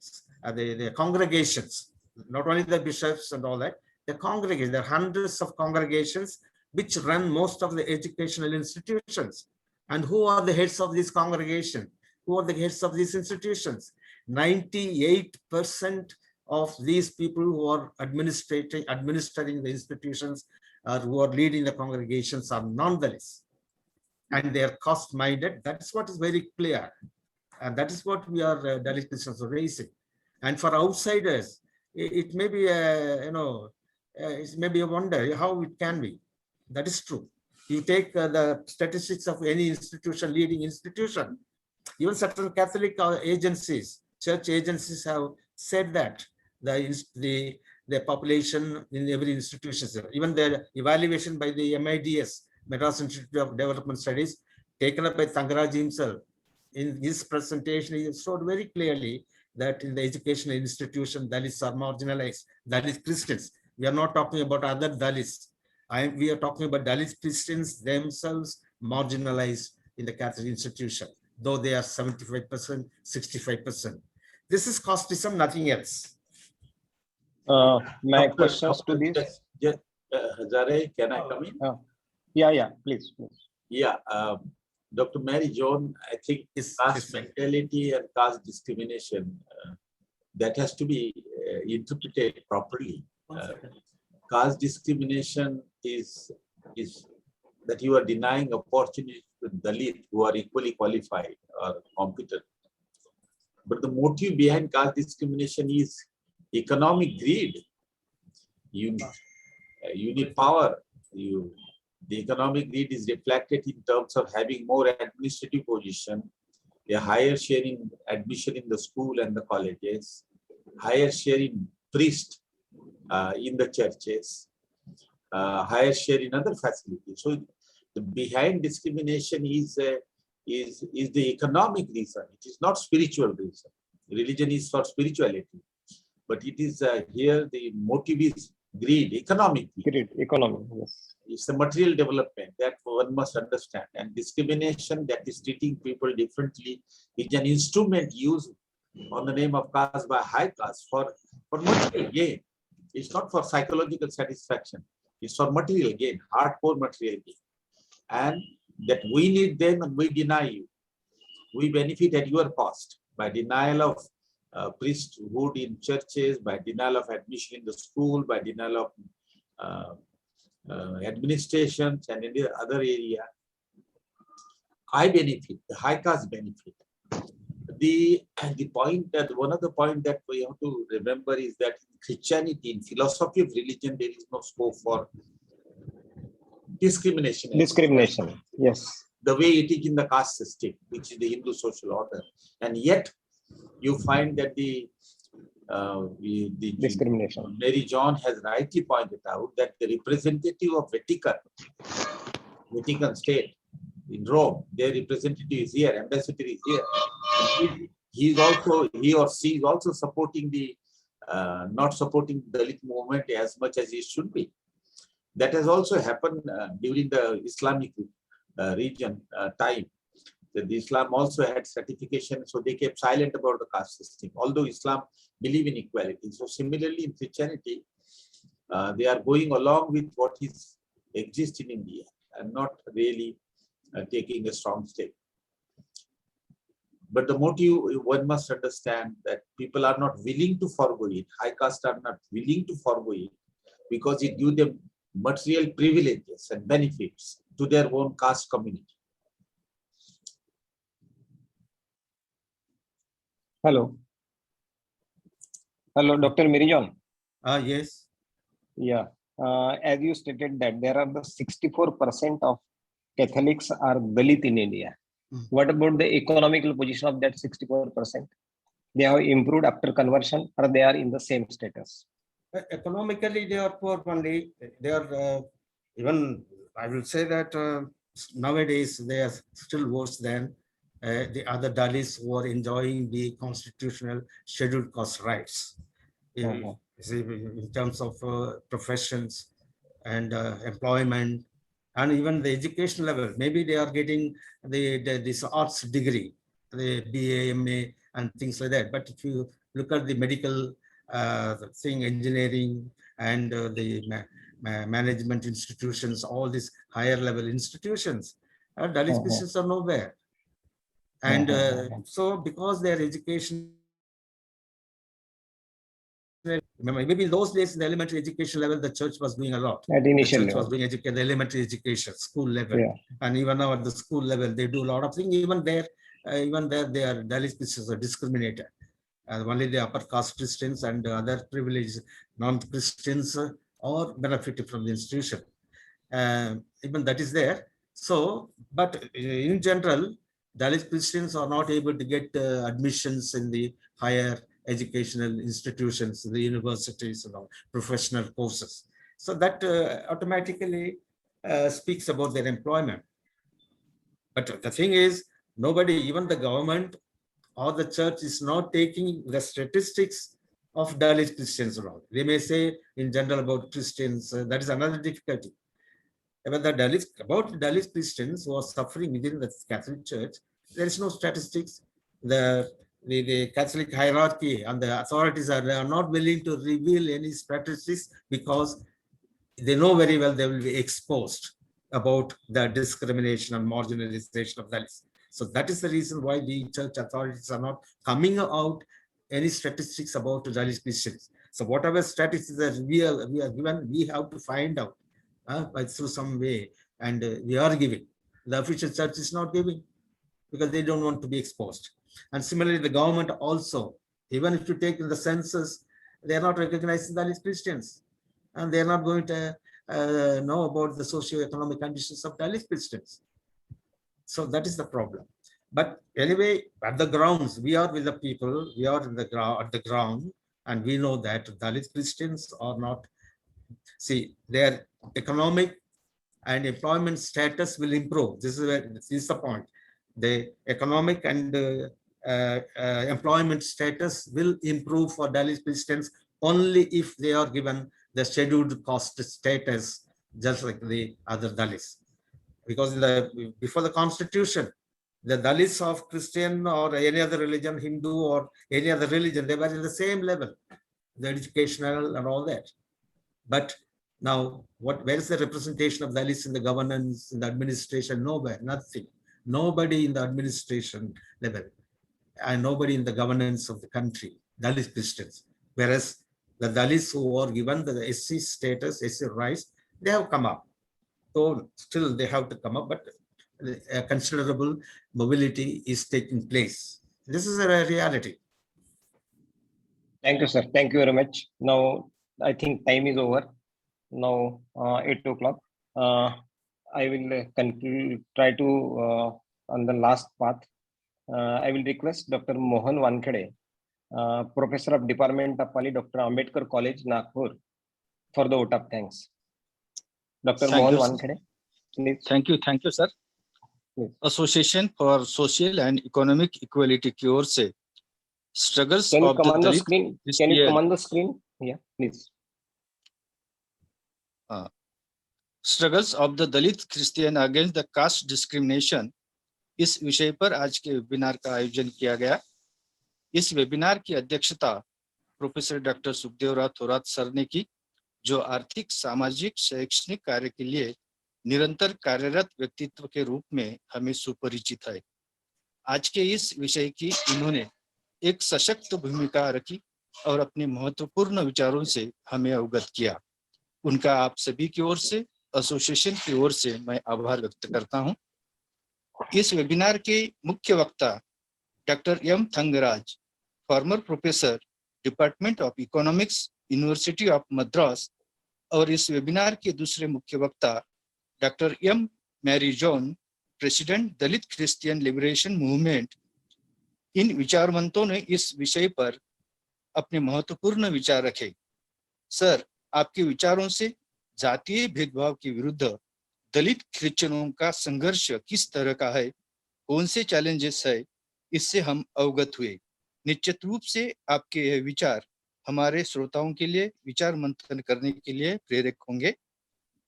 congregations, not only the bishops and all that, the congregations, there are hundreds of congregations which run most of the educational institutions. And who are the heads of this congregation? Who are the heads of these institutions? 98% of these people who are administering the institutions or who are leading the congregations are non-Dalits. And they are caste-minded. That's what is very clear. And that is what we are Dalit Christians raising. And for outsiders, it may be it may be a wonder how it can be. That is true. You take the statistics of any institution, leading institution, even certain Catholic agencies, church agencies have said that the population in every institution, even the evaluation by the MIDS, Madras Institute of Development Studies, taken up by Thangaraj himself, in his presentation, he showed very clearly that in the educational institution, Dalits are marginalized, Dalit Christians. We are not talking about other Dalits. We are talking about Dalit Christians themselves marginalized in the Catholic institution, though they are 75%, 65%. This is casteism, nothing else. My questions to this. Hazare, can I come in? Yeah, please. Yeah, Dr. Mary John, I think caste mentality and caste discrimination, that has to be interpreted properly. Caste discrimination is that you are denying opportunity to Dalit who are equally qualified or competent. But the motive behind caste discrimination is economic greed. You need power. The economic greed is reflected in terms of having more administrative position, a higher share in admission in the school and the colleges, higher share in priest in the churches, higher share in other facilities. So the behind discrimination is the economic reason. It is not spiritual reason. Religion is for spirituality, but it is here the motive is greed, economic greed. Great economy, yes. It's a material development that one must understand. And discrimination that is treating people differently is an instrument used on the name of caste by high caste for material gain. It's not for psychological satisfaction. It's for material gain, hardcore material gain. And that we need them and we deny you. We benefit at your cost by denial of priesthood in churches, by denial of admission in the school, by denial of administrations and in the other area. I benefit, the high caste benefit. The point that one of the point that we have to remember is that in Christianity, in philosophy of religion, there is no scope for discrimination. Discrimination, yes. The way it is in the caste system, which is the Hindu social order, and yet you find that the discrimination. Mary John has rightly pointed out that the representative of Vatican state in Rome, their representative is here, ambassador is here. He or she is also supporting the not supporting the Dalit movement as much as it should be. That has also happened during the Islamic region time. The Islam also had certification, so they kept silent about the caste system, although Islam believe in equality. So similarly in Christianity, they are going along with what is exists in India and not really taking a strong step. But the motive, one must understand that people are not willing to forgo it. High caste are not willing to forgo it because it gives them material privileges and benefits to their own caste community. Hello. Hello, Dr. Mary John. Yes. Yeah. As you stated that there are the 64% of Catholics are Dalit in India. What about the economical position of that 64%? They have improved after conversion or they are in the same status? Economically, they are poor only. They are even, I will say that nowadays they are still worse than the other Dalits who are enjoying the constitutional scheduled caste rights. In terms of professions and employment, and even the education level. Maybe they are getting this arts degree, the BA, MA, and things like that. But if you look at the medical thing, engineering, and the management institutions, all these higher level institutions, Dalit Christians are nowhere. And so because their education, maybe in those days, in the elementary education level, the church was doing a lot. The church was doing the elementary education, school level. Yeah. And even now at the school level, they do a lot of things. Even there, they are Dalit Christians are discriminated. Only the upper caste Christians and other privileged non-Christians are benefited from the institution. Even that is there. So, but in general, Dalit Christians are not able to get admissions in the higher educational institutions, the universities, and all, professional courses. So that automatically speaks about their employment. But the thing is, nobody, even the government or the church, is not taking the statistics of Dalit Christians around. They may say in general about Christians, that is another difficulty. About the Dalit Christians who are suffering within the Catholic Church, there is no statistics. The Catholic hierarchy and the authorities are not willing to reveal any statistics because they know very well they will be exposed about the discrimination and marginalization of Dalits. So that is the reason why the church authorities are not coming out any statistics about Dalit Christians. So whatever statistics that we are given, we have to find out through some way, and we are giving. The official church is not giving because they don't want to be exposed. And similarly, the government also, even if you take in the census, they are not recognizing Dalit Christians, and they are not going to know about the socio-economic conditions of Dalit Christians. So that is the problem. But anyway, at the grounds, we are with the people, we are at the ground, and we know that Dalit Christians are not, see, their economic and employment status will improve. This is the point. The economic and employment status will improve for Dalit Christians only if they are given the scheduled caste status just like the other Dalits. Because before the constitution, the Dalits of Christian or any other religion, Hindu or any other religion, they were in the same level, the educational and all that. But now, where is the representation of Dalits in the governance, in the administration? Nowhere, nothing. Nobody in the administration level and nobody in the governance of the country, Dalit Christians. Whereas the Dalits who are given the SC status, SC rights, they have come up. So still they have to come up, but a considerable mobility is taking place. This is a reality. Thank you, sir. Thank you very much. Now, I think time is over. Now, 8 o'clock. I will conclude, try to, on the last path, I will request Dr. Mohan Wankhede, Professor of Department of Pali, Dr. Ambedkar College, Nagpur, for the vote of thanks. Dr. Mohan Wankhede, please. Thank you, sir. Please. Association for Social and Economic Equality की ओर से struggles Can you of the command the Dalit screen? Can you command the screen? Yeah, please. Struggles of the Dalit Christian against the caste discrimination, इस विषय पर आज के webinar का आयोजन किया गया। इस वेबिनार की अध्यक्षता professor doctor Sukhdev Thorat sir ने की, जो आर्थिक, सामाजिक, शैक्षणिक कार्य के लिए निरंतर कार्यरत व्यक्तित्व के रूप में हमें सुपरिचित है। आज के इस विषय की इन्होंने एक सशक्त भूमिका रखी और अपने महत्वपूर्ण विचारों से हमें अवगत किया। उनका आप सभी की ओर से, एसोसिएशन की ओर से मैं आभार व्यक्त करता हूं। इस वेबिनार के मुख्य वक्ता doctor M Thangaraj, former professor, department of economics, university of Madras, और इस वेबिनार के दूसरे मुख्य वक्ता doctor M Mary John, president Dalit Christian liberation movement. इन विचारवंतों ने इस विषय पर अपने महत्वपूर्ण विचार रखे। सर, आपके विचारों से जातीय भेदभाव के विरुद्ध दलित क्रिश्चियनों का संघर्ष किस तरह का है, कौन से चैलेंजेस है, इससे हम अवगत हुए। निश्चित रूप से आपके यह विचार हमारे श्रोताओं के लिए विचार मंथन करने के लिए प्रेरक होंगे।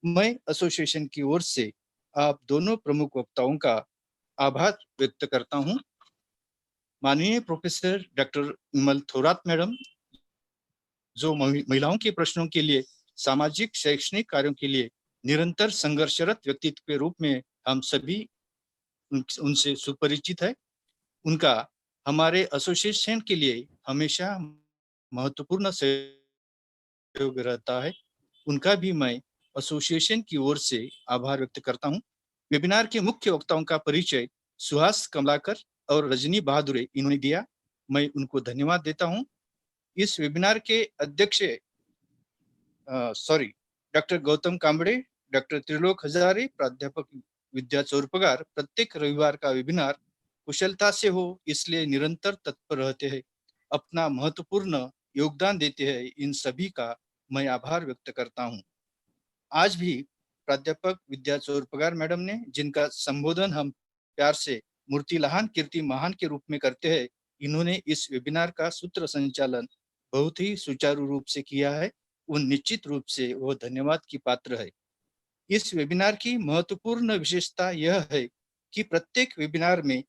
मैं एसोसिएशन की ओर से आप दोनों प्रमुख वक्ताओं का आभार व्यक्त करता हूं। माननीय प्रोफेसर डॉक्टर विमल थोरात मैडम, जो महिलाओं के प्रश्नों के लिए, सामाजिक शैक्षणिक कार्यों के लिए निरंतर संघर्षरत व्यक्तित्व के रूप में हम सभी उनसे सुपरिचित है। उनका हमारे एसोसिएशन के लिए हमेशा महत्वपूर्ण सहयोग रहता है। उनका भी मैं एसोसिएशन की ओर से आभार व्यक्त करता हूं। वेबिनार के मुख्य वक्ताओं का परिचय सुहास कमलाकर और रजनी बहादुरे इन्होंने दिया, मैं उनको धन्यवाद देता हूं। इस वेबिनार के अध्यक्ष डॉक्टर गौतम कांबड़े, डॉक्टर त्रिलोक हजारे, प्राध्यापक विद्या चौरपगार प्रत्येक रविवार का वेबिनार कुशलता से हो इसलिए निरंतर तत्पर रहते हैं, अपना महत्वपूर्ण योगदान देते हैं। इन सभी का मैं आभार व्यक्त करता हूं। आज भी प्राध्यापक विद्या चौरपगार मैडम ने, जिनका संबोधन हम प्यार से मूर्ति लहान कीर्ति महान के रूप में करते हैं, इन्होंने इस वेबिनार का सूत्र संचालन बहुत ही सुचारू रूप से किया है। उन निश्चित रूप से वो धन्यवाद की पात्र है। इस वेबिनार की महत्वपूर्ण विशेषता यह है कि प्रत्येक वेबिनार में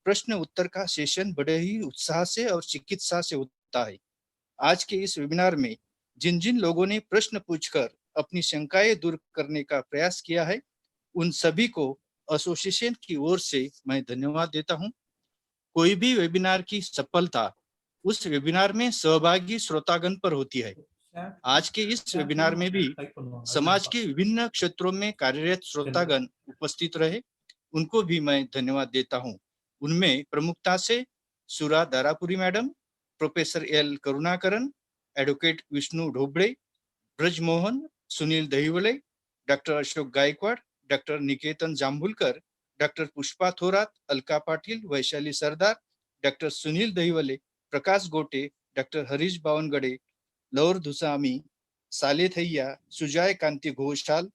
प्रश्न उत्तर का सेशन बड़े ही उत्साह से और चिकित्सा से होता है। आज के इस वेबिनार में जिन जिन लोगों ने प्रश्न पूछकर अपनी शंकाएं दूर करने का प्रयास किया है, उन सभी को एसोसिएशन की ओर से मैं धन्यवाद देता हूं। कोई भी वेबिनार की सफलता उस वेबिनार में सहभागी श्रोतागण पर होती है। आज के इस वेबिनार में भी समाज के विभिन्न क्षेत्रों में कार्यरत श्रोतागण उपस्थित रहे, उनको भी मैं धन्यवाद देता हूं। उनमें प्रमुखता से Sura Darapuri madam, professor L Karunakaran, advocate Vishnu Dhobade, Brajmohan, Sunil Dahiwale, doctor Ashok Gaikwad, doctor Niketan Jambhulkar, doctor Pushpa Thorat, Alka Patil, Vaishali Sardar, doctor Sunil Dahiwale, Prakash Gote, doctor Harish Bawangade, लौर धुसामी, साले थैया, सुजय कांति घोषाल,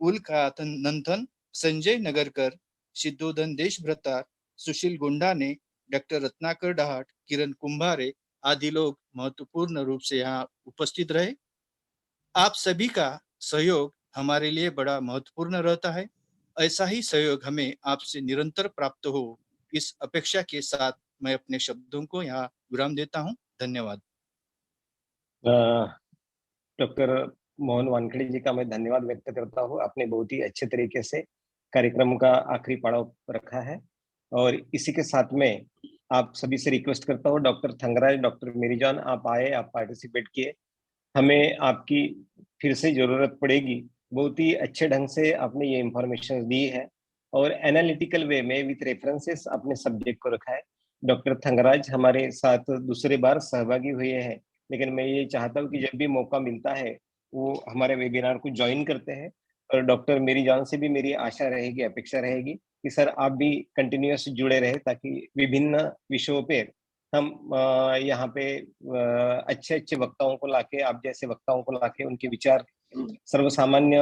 उल्कातन नंथन, संजय नगरकर, सिद्धोधन देशभ्रतार, सुशील गुंडाने, डॉक्टर रत्नाकर डहाट, किरण कुंभारे आदि लोग महत्वपूर्ण रूप से यहाँ उपस्थित रहे। आप सभी का सहयोग हमारे लिए बड़ा महत्वपूर्ण रहता है। ऐसा ही सहयोग हमें आपसे निरंतर प्राप्त हो, इस अपेक्षा के साथ मैं अपने शब्दों को यहाँ विराम देता हूँ। धन्यवाद। डॉक्टर मोहन वानखेड़े जी का मैं धन्यवाद व्यक्त करता हूँ। आपने बहुत ही अच्छे तरीके से कार्यक्रम का आखिरी पड़ाव रखा है, और इसी के साथ में आप सभी से रिक्वेस्ट करता हूँ, डॉक्टर थंगराज, डॉक्टर मेरी जान, आप आए, आप पार्टिसिपेट किए। हमें आपकी फिर से जरूरत पड़ेगी। बहुत ही अच्छे ढंग से आपने ये इंफॉर्मेशन दी है और एनालिटिकल वे में विथ रेफरेंसेस अपने सब्जेक्ट को रखा है। डॉक्टर थंगराज हमारे साथ दूसरे बार सहभागी हुए हैं, लेकिन मैं ये चाहता हूँ कि जब भी मौका मिलता है वो हमारे वेबिनार को ज्वाइन करते हैं। और डॉक्टर मेरी जान से भी मेरी आशा रहेगी, अपेक्षा रहेगी कि सर आप भी कंटिन्यूअस जुड़े रहे, ताकि विभिन्न विषयों पे हम यहाँ पे अच्छे अच्छे वक्ताओं को लाके, आप जैसे वक्ताओं को लाके उनके विचार सर्वसामान्य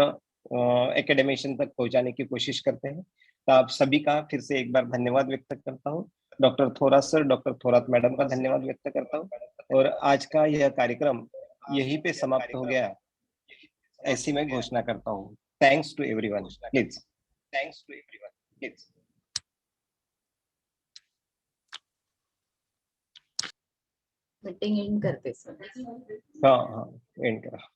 एकेडमिशियन तक पहुंचाने की कोशिश करते हैं। तो आप सभी का फिर से एक बार धन्यवाद व्यक्त करता हूँ। Doctor Thorat sir, doctor Thorat madam का धन्यवाद व्यक्त करता हूँ। और आज का यह कार्यक्रम यहीं पे समाप्त हो गया, ऐसी मैं घोषणा करता हूँ। Thanks to everyone. Please. Meeting end करते सर। हाँ हाँ, एंड करा।